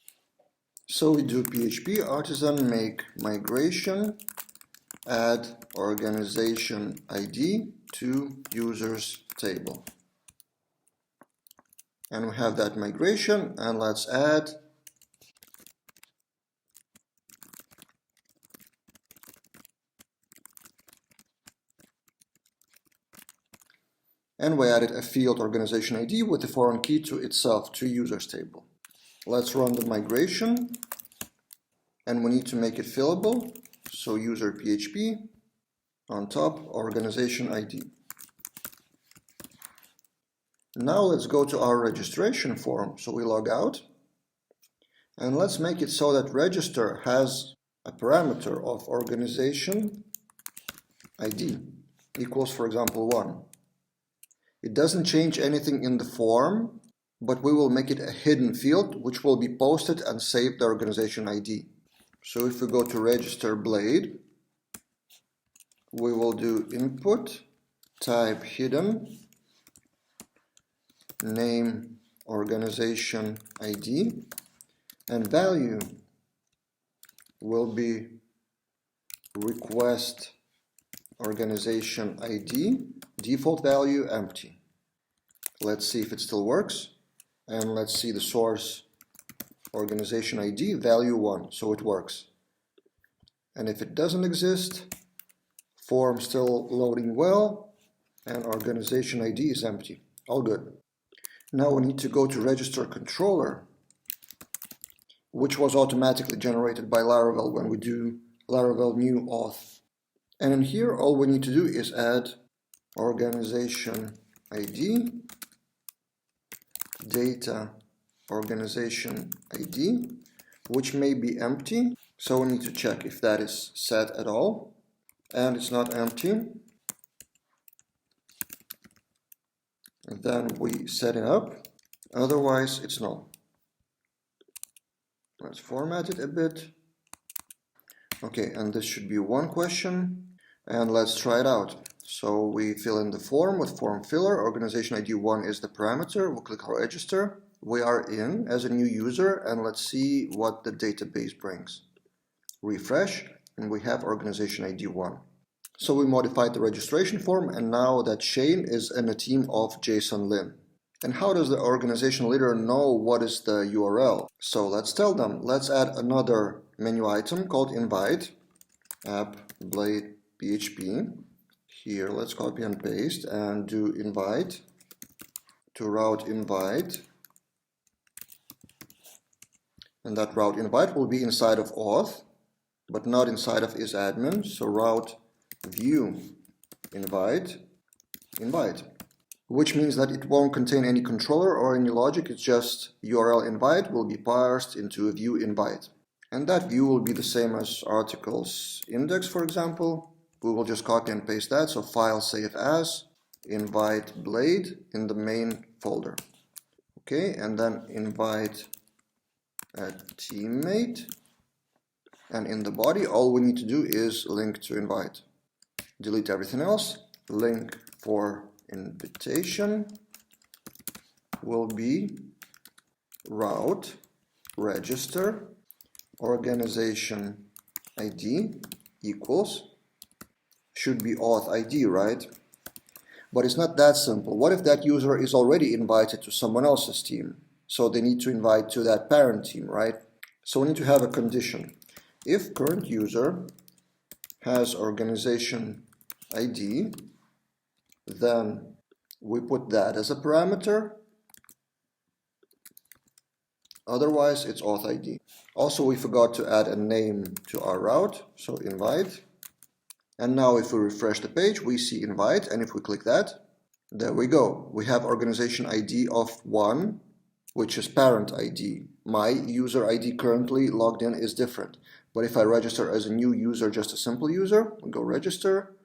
So we do PHP artisan make migration, add organization ID to users table. And we have that migration, and let's add and we added a field organization ID with the foreign key to itself to users table. Let's run the migration, and we need to make it fillable. So user PHP on top organization ID. Now let's go to our registration form. So we log out, and let's make it so that register has a parameter of organization ID equals, for example, 1. It doesn't change anything in the form, but we will make it a hidden field which will be posted and save the organization ID. So if we go to register blade, we will do input, type hidden, name organization ID, and value will be request organization ID, default value empty. Let's see if it still works, and let's see the source organization ID value 1, so it works. And if it doesn't exist, form still loading well, and organization ID is empty. All good. Now we need to go to register controller, which was automatically generated by Laravel when we do Laravel new auth. And in here, all we need to do is add organization ID, data organization ID, which may be empty. So we need to check if that is set at all. And it's not empty. And then we set it up. Otherwise, it's null. Let's format it a bit. Okay, and this should be one question. And let's try it out. So we fill in the form with form filler. Organization ID 1 is the parameter. We'll click register. We are in as a new user, and let's see what the database brings. Refresh, and we have organization ID 1. So we modified the registration form, and now that Shane is in a team of Jason Lin. And how does the organization leader know what is the URL? So let's tell them. Let's add another menu item called invite, app blade PHP. Here, let's copy and paste and do invite to route invite. And that route invite will be inside of auth, but not inside of isAdmin. So route view invite, which means that it won't contain any controller or any logic. It's just URL invite will be parsed into a view invite. And that view will be the same as articles index, for example. We will just copy and paste that. So file save as invite blade in the main folder. Okay, and then invite a teammate. And in the body, all we need to do is link to invite. Delete everything else. Link for invitation will be route register organization ID equals, should be auth ID, right? But it's not that simple. What if that user is already invited to someone else's team? so they need to invite to that parent team, right? So we need to have a condition. If current user has organization ID, then we put that as a parameter. Otherwise, it's auth ID. Also, we forgot to add a name to our route, so invite. And now if we refresh the page, we see invite, and if we click that, there we go. We have organization ID of 1, which is parent ID. My user ID currently logged in is different. But if I register as a new user, just a simple user, we go register,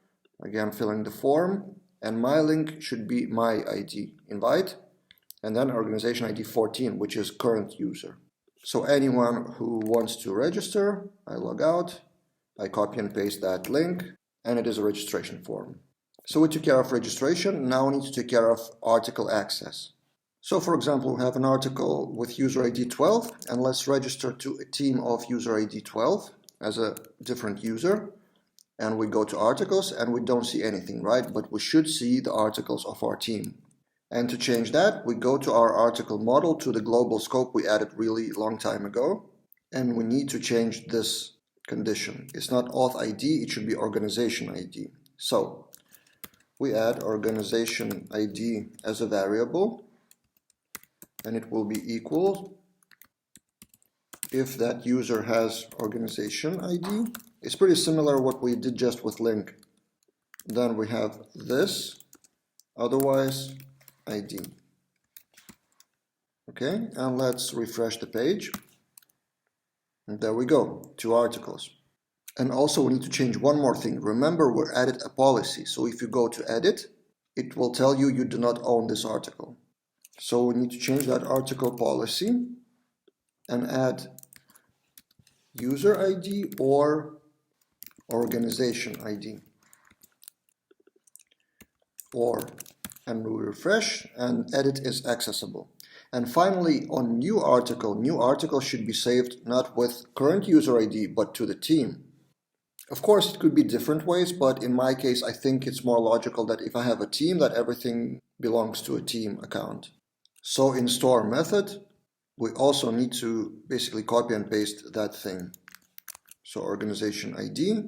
again filling the form, and my link should be my ID, invite, and then organization ID 14, which is current user. So anyone who wants to register, I log out, I copy and paste that link, and it is a registration form. So we took care of registration, now we need to take care of article access. So for example, we have an article with user ID 12, and let's register to a team of user ID 12 as a different user. And we go to articles and we don't see anything, right? But we should see the articles of our team. And to change that, we go to our article model to the global scope we added really long time ago. And we need to change this condition. It's not auth ID, it should be organization ID. So we add organization ID as a variable, and it will be equal if that user has organization ID. It's pretty similar what we did just with link. Then we have this, otherwise ID. Okay, and let's refresh the page. And there we go, 2 articles. And also we need to change one more thing. Remember, we added a policy. So if you go to edit, it will tell you you do not own this article. So we need to change that article policy and add user ID or organization ID. And we refresh, and edit is accessible. And finally, on new article should be saved not with current user ID, but to the team. Of course, it could be different ways, but in my case, I think it's more logical that if I have a team, that everything belongs to a team account. So in store method, we also need to basically copy and paste that thing. So organization ID,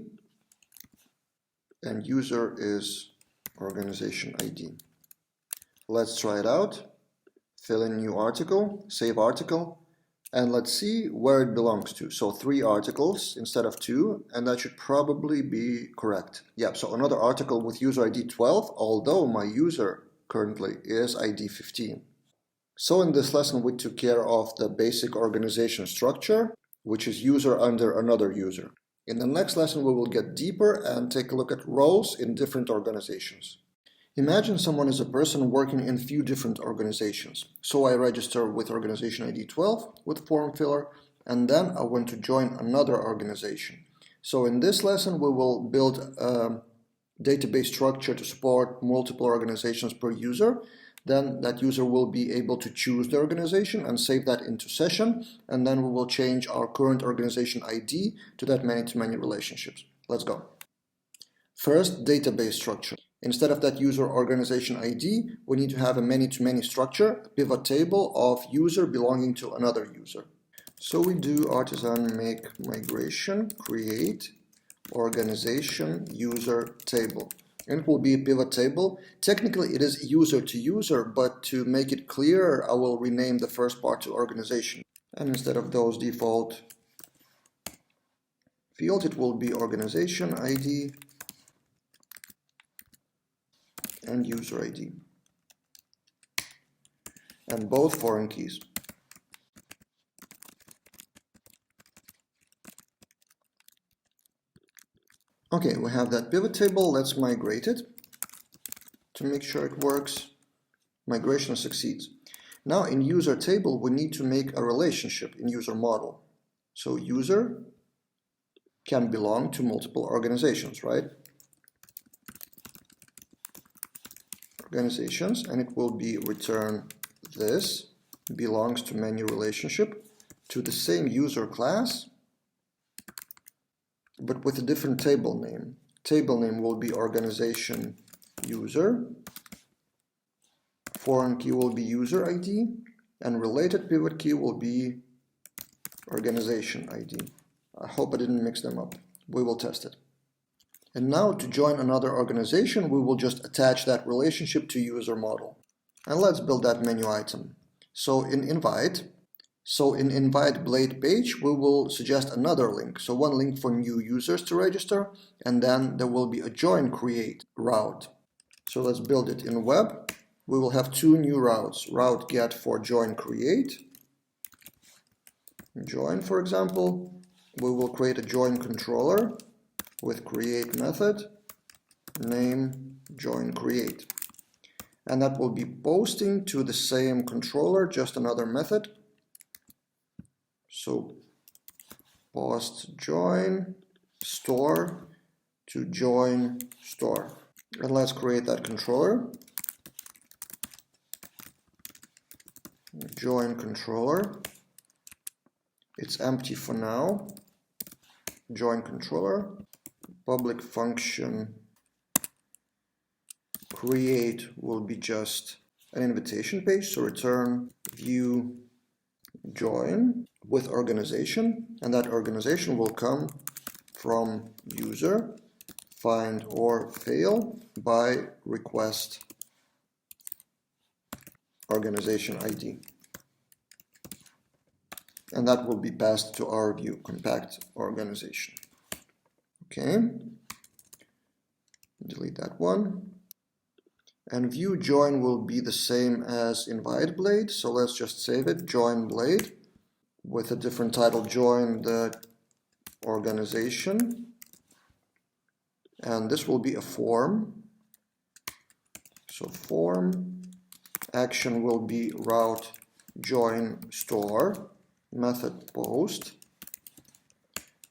and user is organization ID. Let's try it out. Fill in new article, save article, and let's see where it belongs to. So 3 articles instead of 2, and that should probably be correct. Yeah, so another article with user ID 12, although my user currently is ID 15. So in this lesson, we took care of the basic organization structure, which is user under another user. In the next lesson, we will get deeper and take a look at roles in different organizations. Imagine someone is a person working in a few different organizations. So I register with organization ID 12 with form filler, and then I want to join another organization. So in this lesson, we will build a database structure to support multiple organizations per user. Then that user will be able to choose the organization and save that into session, and then we will change our current organization ID to that many-to-many relationships. Let's go. First, database structure. Instead of that user organization ID, we need to have a many-to-many structure, a pivot table of user belonging to another user. So we do artisan make migration, create organization user table. And it will be a pivot table. Technically it is user to user, but to make it clearer, I will rename the first part to organization. And instead of those default fields, it will be organization ID and user ID, and both foreign keys. Okay, we have that pivot table. Let's migrate it to make sure it works. Migration succeeds. Now in user table, we need to make a relationship in user model. So user can belong to multiple organizations, right? Organizations, and it will be return this belongs to menu relationship to the same user class, but with a different table name. Table name will be organization user. Foreign key will be user ID, and related pivot key will be organization ID. I hope I didn't mix them up. We will test it. And now to join another organization, we will just attach that relationship to user model. And let's build that menu item. So in invite blade page, we will suggest another link. So one link for new users to register, and then there will be a join create route. So let's build it in web. We will have two new routes, route get for join create. Join, for example, we will create a join controller with create method, name join create. And that will be posting to the same controller, just another method. So post join store to join store. And let's create that controller. Join controller. It's empty for now. Join controller. Public function create will be just an invitation page. So return view join with organization, and that organization will come from user find or fail by request organization ID. And that will be passed to our view compact organization. Okay, delete that one. And view join will be the same as invite blade, so let's just save it, join blade, with a different title, join the organization. And this will be a form. So form, action will be route join store, method post,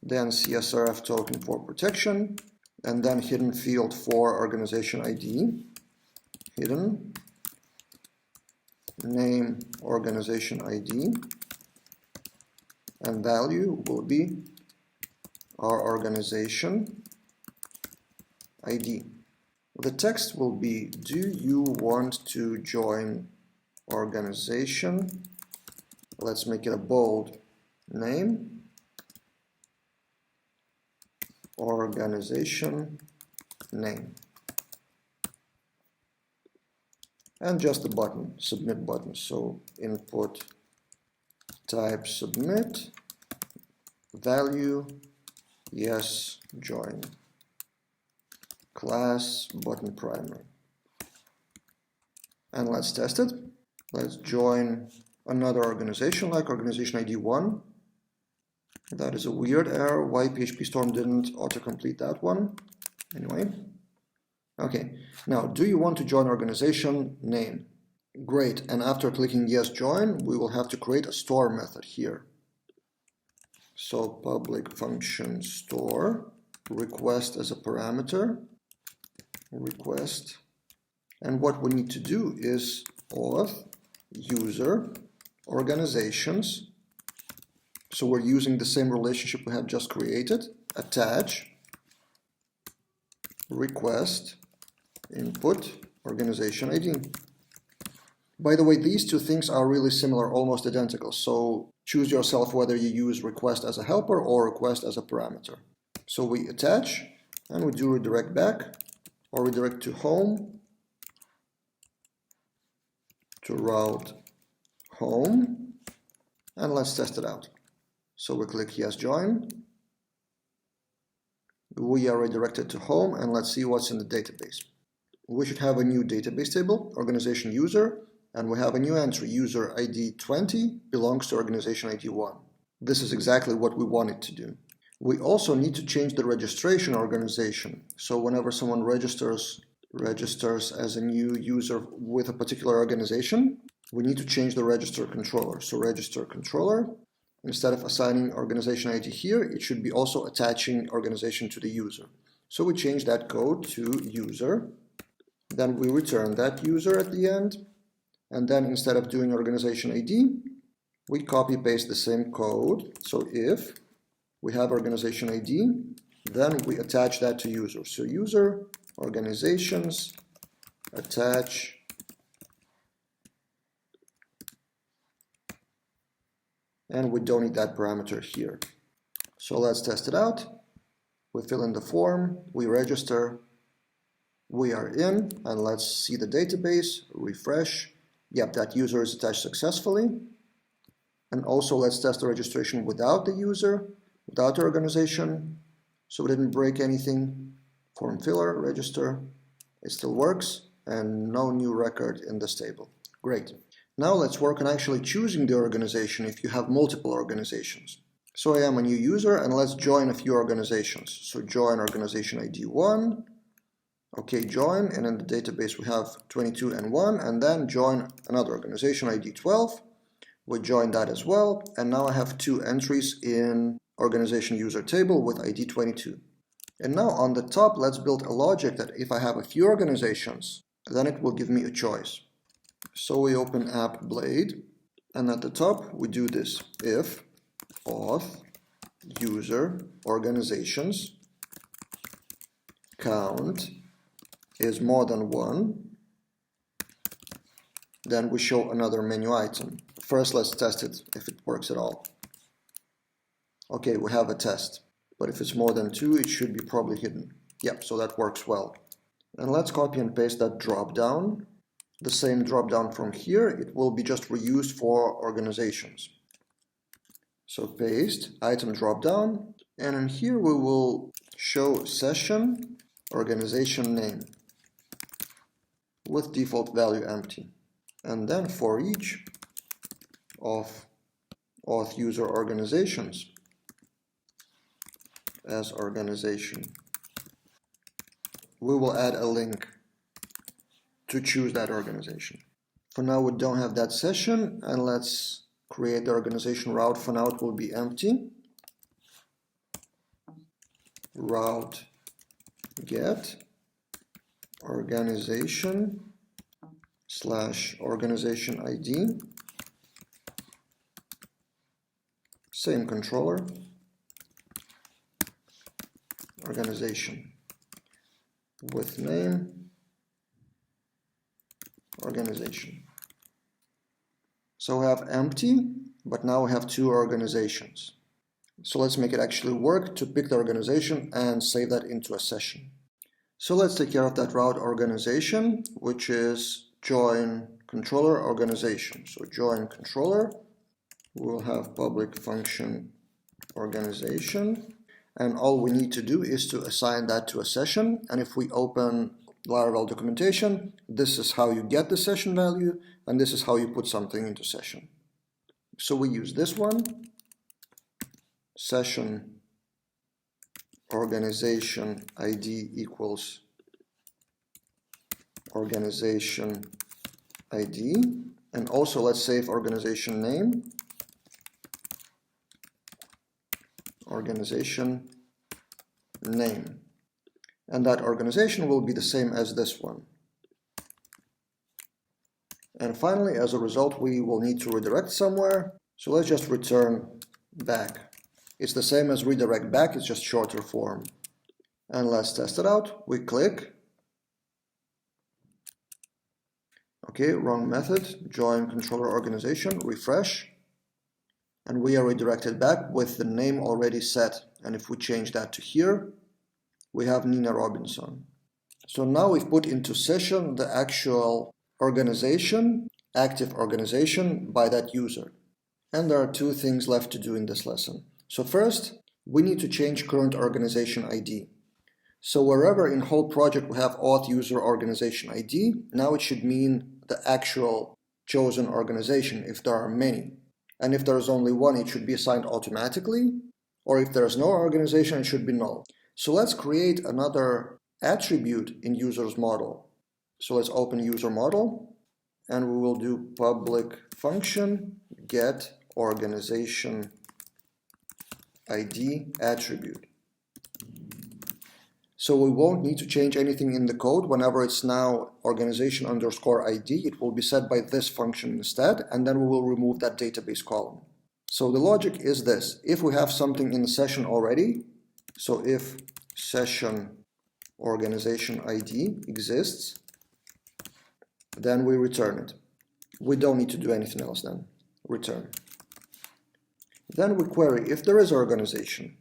then CSRF token for protection, and then hidden field for organization ID, hidden, name organization ID, and value will be our organization ID. The text will be, do you want to join organization? Let's make it a bold name, organization name, and just the button, submit button. So input type submit, value yes join, class button primary. And let's test it. Let's join another organization like organization ID 1. That is a weird error. Why PhpStorm didn't autocomplete that one? Anyway. Okay, now do you want to join organization name? Great, and after clicking yes join, we will have to create a store method here. So public function store, request as a parameter, request, and what we need to do is auth user organizations. So we're using the same relationship we have just created, attach request input organization ID. By the way, these two things are really similar, almost identical, so choose yourself whether you use request as a helper or request as a parameter. So we attach and we do redirect back or redirect to home, to route home, and let's test it out. So we click yes join, we are redirected to home, and let's see what's in the database. We should have a new database table, organization user, and we have a new entry, user ID 20 belongs to organization ID 1. This is exactly what we wanted to do. We also need to change the registration organization. So whenever someone registers as a new user with a particular organization, we need to change the register controller. So register controller, instead of assigning organization ID here, it should be also attaching organization to the user. So we change that code to user, then we return that user at the end, and then instead of doing organization ID, we copy paste the same code. So if we have organization ID, then we attach that to user. So user, organizations, attach and we don't need that parameter here. So let's test it out. We fill in the form, we register, we are in, and let's see the database, refresh. Yep, that user is attached successfully. And also let's test the registration without the user, without the organization. So we didn't break anything. Form filler, register, it still works, and no new record in this table. Great. Now let's work on actually choosing the organization if you have multiple organizations. So I am a new user, and let's join a few organizations. So join organization ID 1. Okay, join, and in the database we have 22 and 1, and then join another organization ID 12. We join that as well, and now I have 2 entries in organization user table with ID 22. And now on the top, let's build a logic that if I have a few organizations, then it will give me a choice. So we open app blade, and at the top we do this: if auth user organizations count is more than 1, then we show another menu item. First, let's test it if it works at all. Okay, we have a test, but if it's more than 2, it should be probably hidden. Yep, so that works well. And let's copy and paste that drop down. The same drop down from here, it will be just reused for organizations. So paste, item drop down, and in here we will show session organization name with default value empty. And then for each of auth user organizations as organization, we will add a link to choose that organization. For now we don't have that session, and let's create the organization route. For now it will be empty. Route get organization / organization ID, same controller, organization with name, organization. So we have empty, but now we have 2 organizations. So let's make it actually work to pick the organization and save that into a session. So let's take care of that route organization, which is join controller organization. So join controller, we'll have public function organization, and all we need to do is to assign that to a session. And if we open Laravel documentation, this is how you get the session value, and this is how you put something into session. So we use this one, session organization ID equals organization ID, and also let's save organization name, organization name, and that organization will be the same as this one. And finally, as a result, we will need to redirect somewhere, so let's just return back. It's the same as redirect back, it's just shorter form. And let's test it out. We click. Okay, wrong method, join controller organization, refresh. And we are redirected back with the name already set. And if we change that to here, we have Nina Robinson. So now we've put into session the actual organization, active organization by that user. And there are 2 things left to do in this lesson. So first, we need to change current organization ID. So wherever in whole project we have auth user organization ID, now it should mean the actual chosen organization if there are many. And if there is only one, it should be assigned automatically, or if there is no organization, it should be null. So let's create another attribute in users model. So let's open user model, and we will do public function get organization ID attribute. So we won't need to change anything in the code. Whenever it's now organization underscore ID, it will be set by this function instead, and then we will remove that database column. So the logic is this: if we have something in the session already, so if session organization ID exists, then we return it. We don't need to do anything else then. Return. Then we query if there is an organization.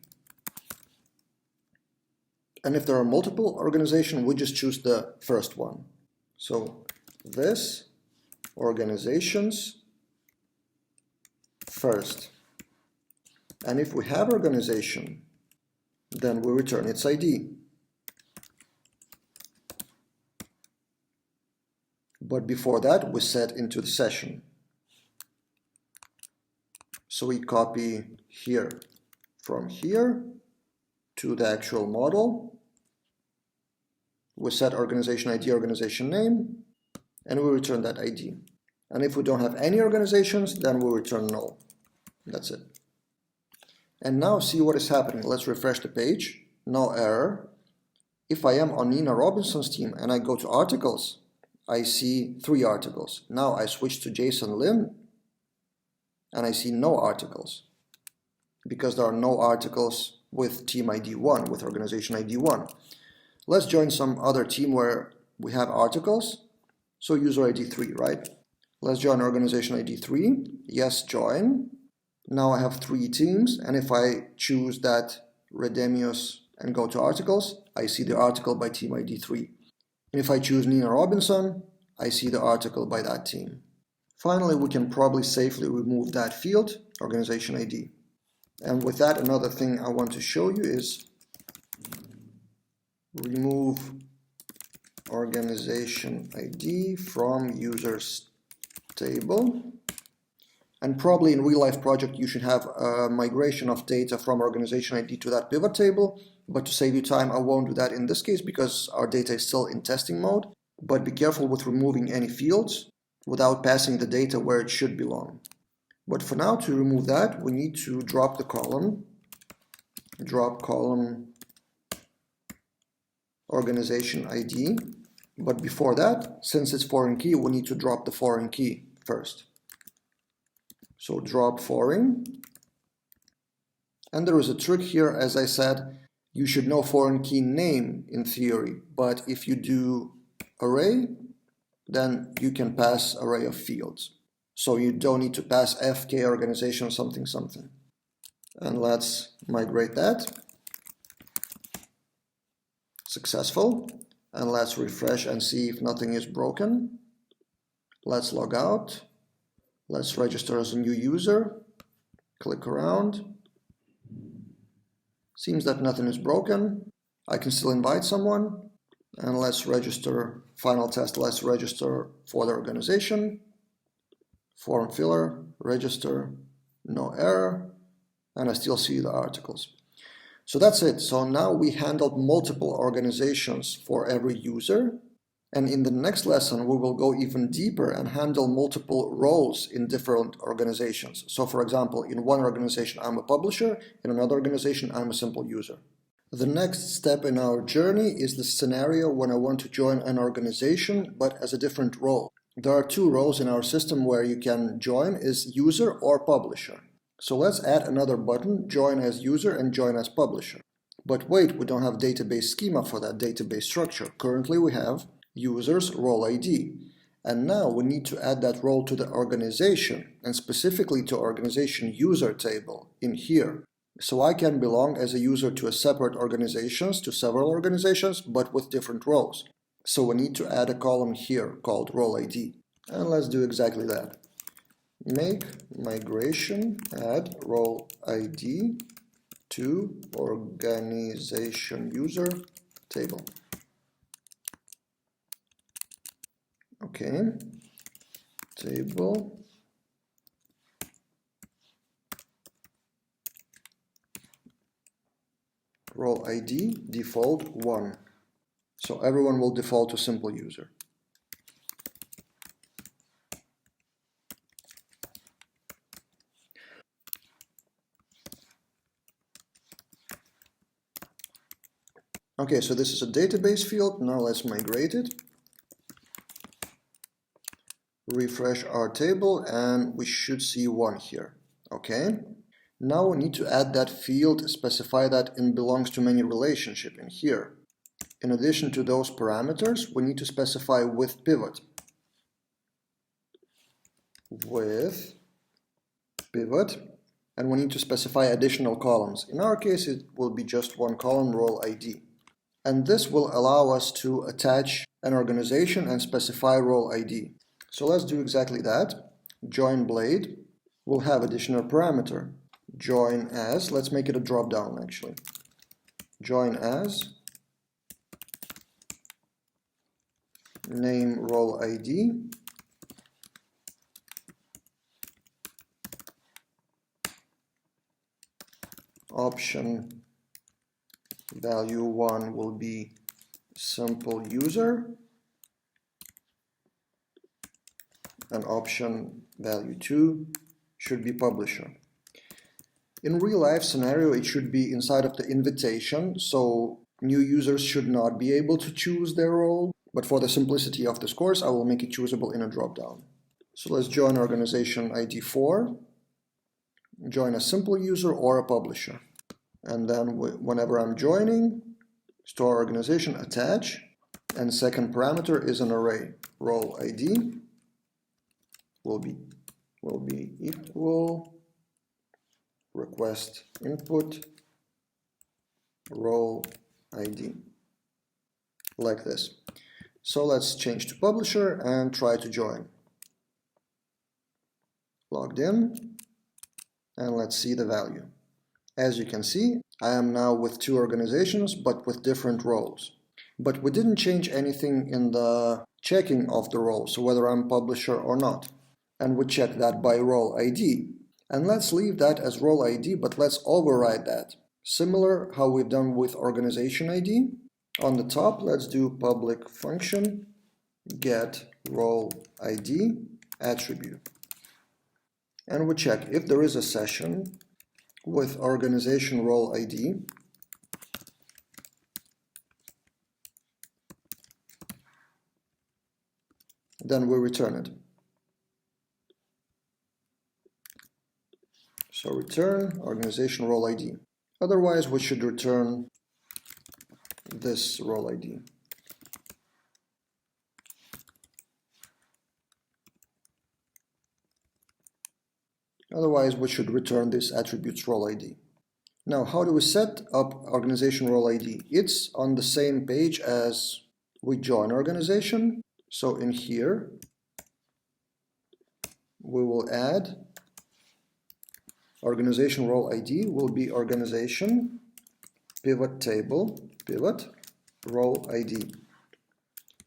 And if there are multiple organizations, we just choose the first one. So this organizations first. And if we have organization, then we return its ID. But before that, we set into the session. So we copy here from here to the actual model. We set organization ID, organization name, and we return that ID. And if we don't have any organizations, then we return null. That's it. And now see what is happening. Let's refresh the page. No error. If I am on Nina Robinson's team and I go to articles, I see 3 articles. Now I switch to Jason Lin and I see no articles because there are no articles with team ID 1, with organization ID 1. Let's join some other team where we have articles. So user ID 3, right? Let's join organization ID 3. Yes, join. Now I have 3 teams, and if I choose that Redemius and go to articles, I see the article by team ID 3. And if I choose Nina Robinson, I see the article by that team. Finally, we can probably safely remove that field, organization ID. And with that, another thing I want to show you is remove organization ID from users table. And probably in real life project you should have a migration of data from organization ID to that pivot table, but to save you time I won't do that in this case because our data is still in testing mode. But be careful with removing any fields without passing the data where it should belong. But for now, to remove that, we need to drop the column, drop column organization ID. But before that, since it's foreign key, we need to drop the foreign key first. So drop foreign. And there is a trick here. As I said, you should know foreign key name in theory, but if you do array, then you can pass array of fields. So you don't need to pass FK organization something something. And let's migrate that. Successful. And let's refresh and see if nothing is broken. Let's log out. Let's register as a new user. Click around. Seems that nothing is broken. I can still invite someone. And let's register, final test, let's register for the organization. Form filler, register, no error. And I still see the articles. So that's it. So now we handled multiple organizations for every user. And in the next lesson, we will go even deeper and handle multiple roles in different organizations. So for example, in one organization, I'm a publisher. In another organization, I'm a simple user. The next step in our journey is the scenario when I want to join an organization, but as a different role. There are 2 roles in our system where you can join is user or publisher. So let's add another button, join as user and join as publisher. But wait, we don't have database schema for that database structure. Currently we have users role ID. And now we need to add that role to the organization and specifically to organization user table in here. So I can belong as a user to a separate organizations, to several organizations, but with different roles. So we need to add a column here called role ID. And let's do exactly that. Make migration, add role ID to organization user table. Okay, table. Role ID default 1. So everyone will default to simple user. Okay, so this is a database field. Now let's migrate it. Refresh our table and we should see 1 here. Okay. Now we need to add that field, specify that in belongs to many relationship in here. In addition to those parameters, we need to specify with pivot. With pivot, and we need to specify additional columns. In our case, it will be just one column, role ID. And this will allow us to attach an organization and specify role ID. So let's do exactly that. Join blade will have additional parameter. Join as, let's make it a drop down actually. Join as name role ID option value 1 will be simple user and option value 2 should be publisher. In real life scenario, it should be inside of the invitation, so new users should not be able to choose their role, but for the simplicity of this course, I will make it choosable in a drop-down. So let's join organization ID 4, join a simple user or a publisher. And then whenever I'm joining, store organization attach, and second parameter is an array. Role ID will be equal request input role ID, like this. So let's change to publisher and try to join. Logged in, and let's see the value. As you can see, I am now with two organizations but with different roles. But we didn't change anything in the checking of the role, so whether I'm publisher or not. And we check that by role ID. And let's leave that as role ID, but let's override that. Similar how we've done with organization ID. On the top, let's do public function get role ID attribute. And we check if there is a session with organization role ID, then we return it. So return organization role ID. Otherwise, we should return this role ID. Otherwise, we should return this attribute's role ID. Now, how do we set up organization role ID? It's on the same page as we join organization. So in here, we will add organization role ID will be organization pivot table pivot role ID.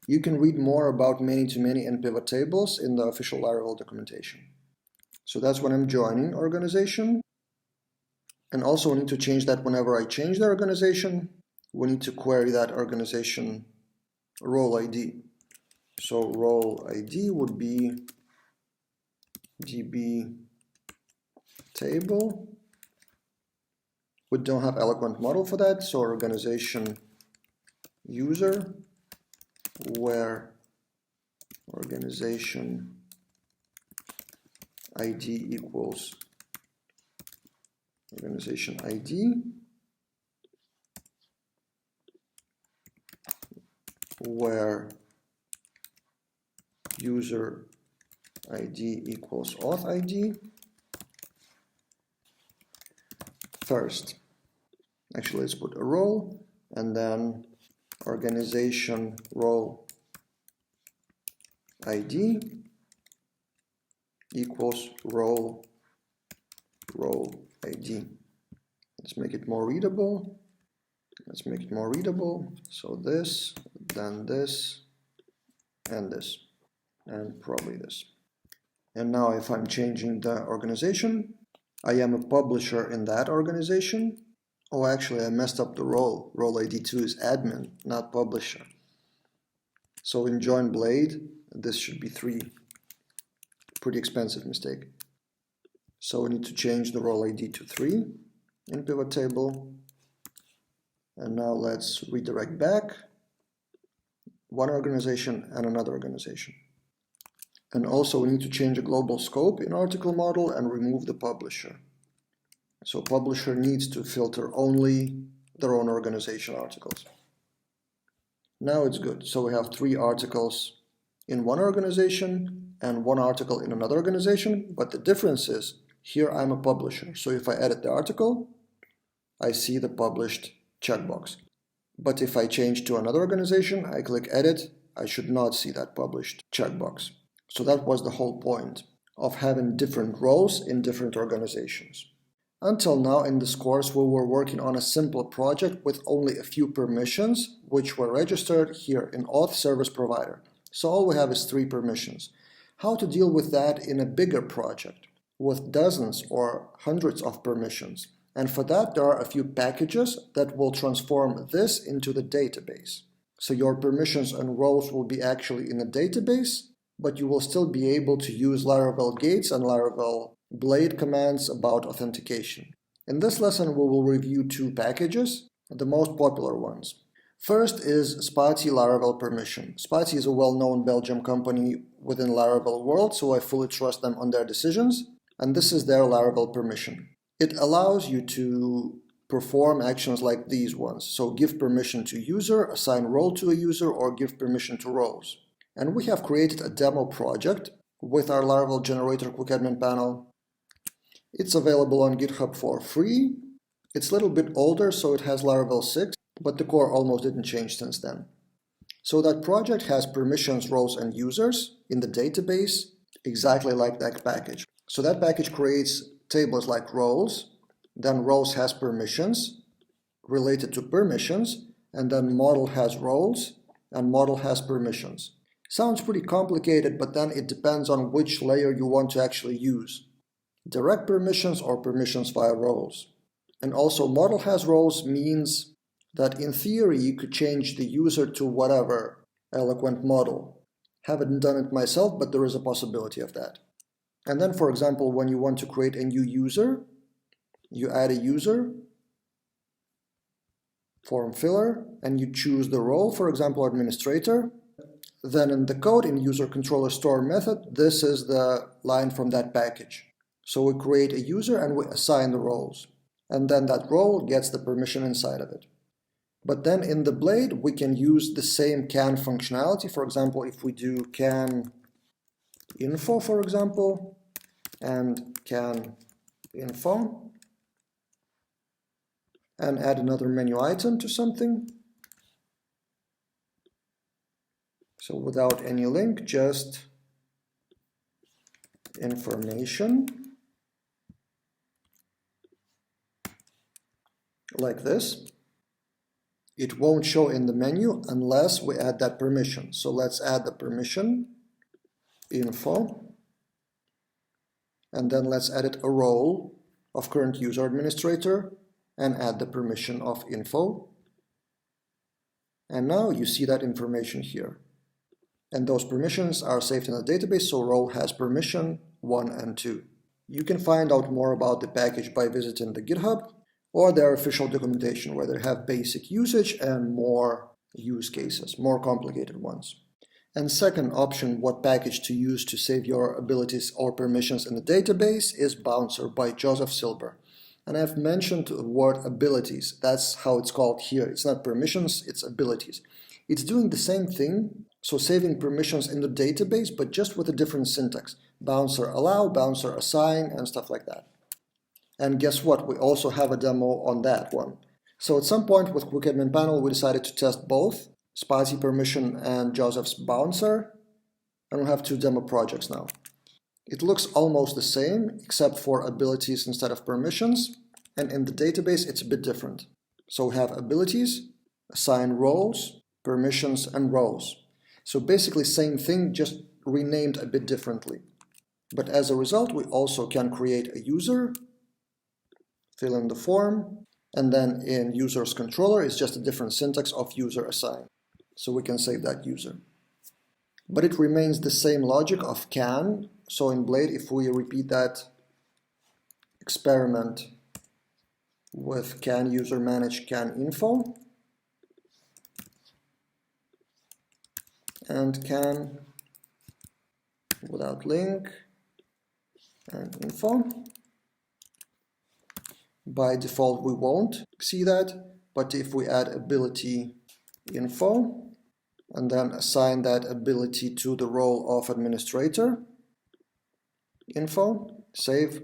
You can read more about many-to-many and pivot tables in the official Laravel documentation. So that's when I'm joining organization. And also we need to change that whenever I change the organization, we need to query that organization role ID. So role ID would be DB table. We don't have eloquent model for that, so organization user where organization ID equals organization ID where user ID equals auth ID. First, actually let's put a role and then organization role ID equals role ID. Let's make it more readable. Let's make it more readable. So this, then this, and this, and probably this. And now if I'm changing the organization, I am a publisher in that organization. Oh, actually I messed up the role. Role ID 2 is admin, not publisher. So in join blade, this should be 3. Pretty expensive mistake. So we need to change the role ID to 3 in pivot table. And now let's redirect back one organization and another organization. And also we need to change a global scope in article model and remove the publisher. So publisher needs to filter only their own organization articles. Now it's good. So we have 3 articles in one organization and 1 article in another organization, but the difference is Here I'm a publisher, so if I edit the article, I see the published checkbox. But if I change to another organization, I click edit, I should not see that published checkbox. So that was the whole point of having different roles in different organizations. Until now in this course we were working on a simple project with only a few permissions which were registered here in auth service provider. So all we have is 3 permissions. How to deal with that in a bigger project with dozens or hundreds of permissions? And for that there are a few packages that will transform this into the database. So your permissions and roles will be actually in a database, but you will still be able to use Laravel Gates and Laravel Blade commands about authentication. In this lesson we will review 2 packages, the most popular ones. First is Spatie Laravel Permission. Spatie is a well-known Belgian company within Laravel world, so I fully trust them on their decisions, and this is their Laravel Permission. It allows you to perform actions like these ones, so give permission to user, assign role to a user, or give permission to roles. And we have created a demo project with our Laravel generator quick admin panel. It's available on GitHub for free. It's a little bit older, so it has Laravel 6, but the core almost didn't change since then. So that project has permissions, roles, and users in the database, exactly like that package. So that package creates tables like roles, then roles has permissions related to permissions, and then model has roles, and model has permissions. Sounds pretty complicated, but then it depends on which layer you want to actually use. Direct permissions or permissions via roles. And also model has roles means that in theory you could change the user to whatever eloquent model. Haven't done it myself, but there is a possibility of that. And then for example, when you want to create a new user, you add a user, form filler, and you choose the role, for example, administrator. Then in the code, in user controller store method, this is the line from that package. So we create a user and we assign the roles. And then that role gets the permission inside of it. But then in the Blade, we can use the same can functionality. For example, if we do can info, for example, and can info, and add another menu item to something. So without any link, just information, like this. It won't show in the menu unless we add that permission. So let's add the permission, info, and then let's edit a role of current user administrator and add the permission of info. And now you see that information here. And those permissions are saved in the database, so role has permission 1 and 2. You can find out more about the package by visiting the GitHub or their official documentation where they have basic usage and more use cases, more complicated ones. And second option, what package to use to save your abilities or permissions in the database, is Bouncer by Joseph Silber. And I've mentioned the word abilities. That's how it's called here. It's not permissions, it's abilities. It's doing the same thing, so saving permissions in the database, but just with a different syntax. Bouncer allow, bouncer assign, and stuff like that. And guess what? We also have a demo on that one. So at some point with Quick Admin Panel, we decided to test both, Spatie Permission and Joseph's Bouncer, and we have 2 demo projects now. It looks almost the same, except for abilities instead of permissions, and in the database it's a bit different. So we have abilities, assign roles, permissions, and roles. So basically same thing, just renamed a bit differently. But as a result, we also can create a user, fill in the form, and then in user's controller is just a different syntax of user assign. So we can save that user. But it remains the same logic of can. So in Blade, if we repeat that experiment with can user manage can info, and can without link and info. By default we won't see that, but if we add ability info and then assign that ability to the role of administrator info, save,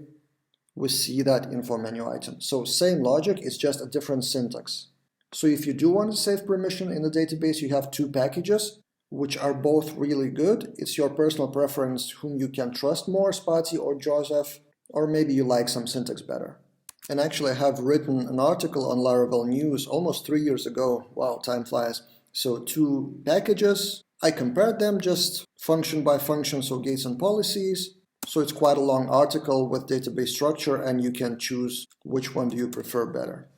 we see that info menu item. So same logic, it's just a different syntax. So if you do want to save permission in the database, you have two packages, which are both really good. It's your personal preference whom you can trust more, Spati or Joseph, or maybe you like some syntax better. And actually I have written an article on Laravel News almost 3 years ago. Wow, time flies. So two packages, I compared them just function by function, so gates and policies. So it's quite a long article with database structure, and you can choose which one do you prefer better.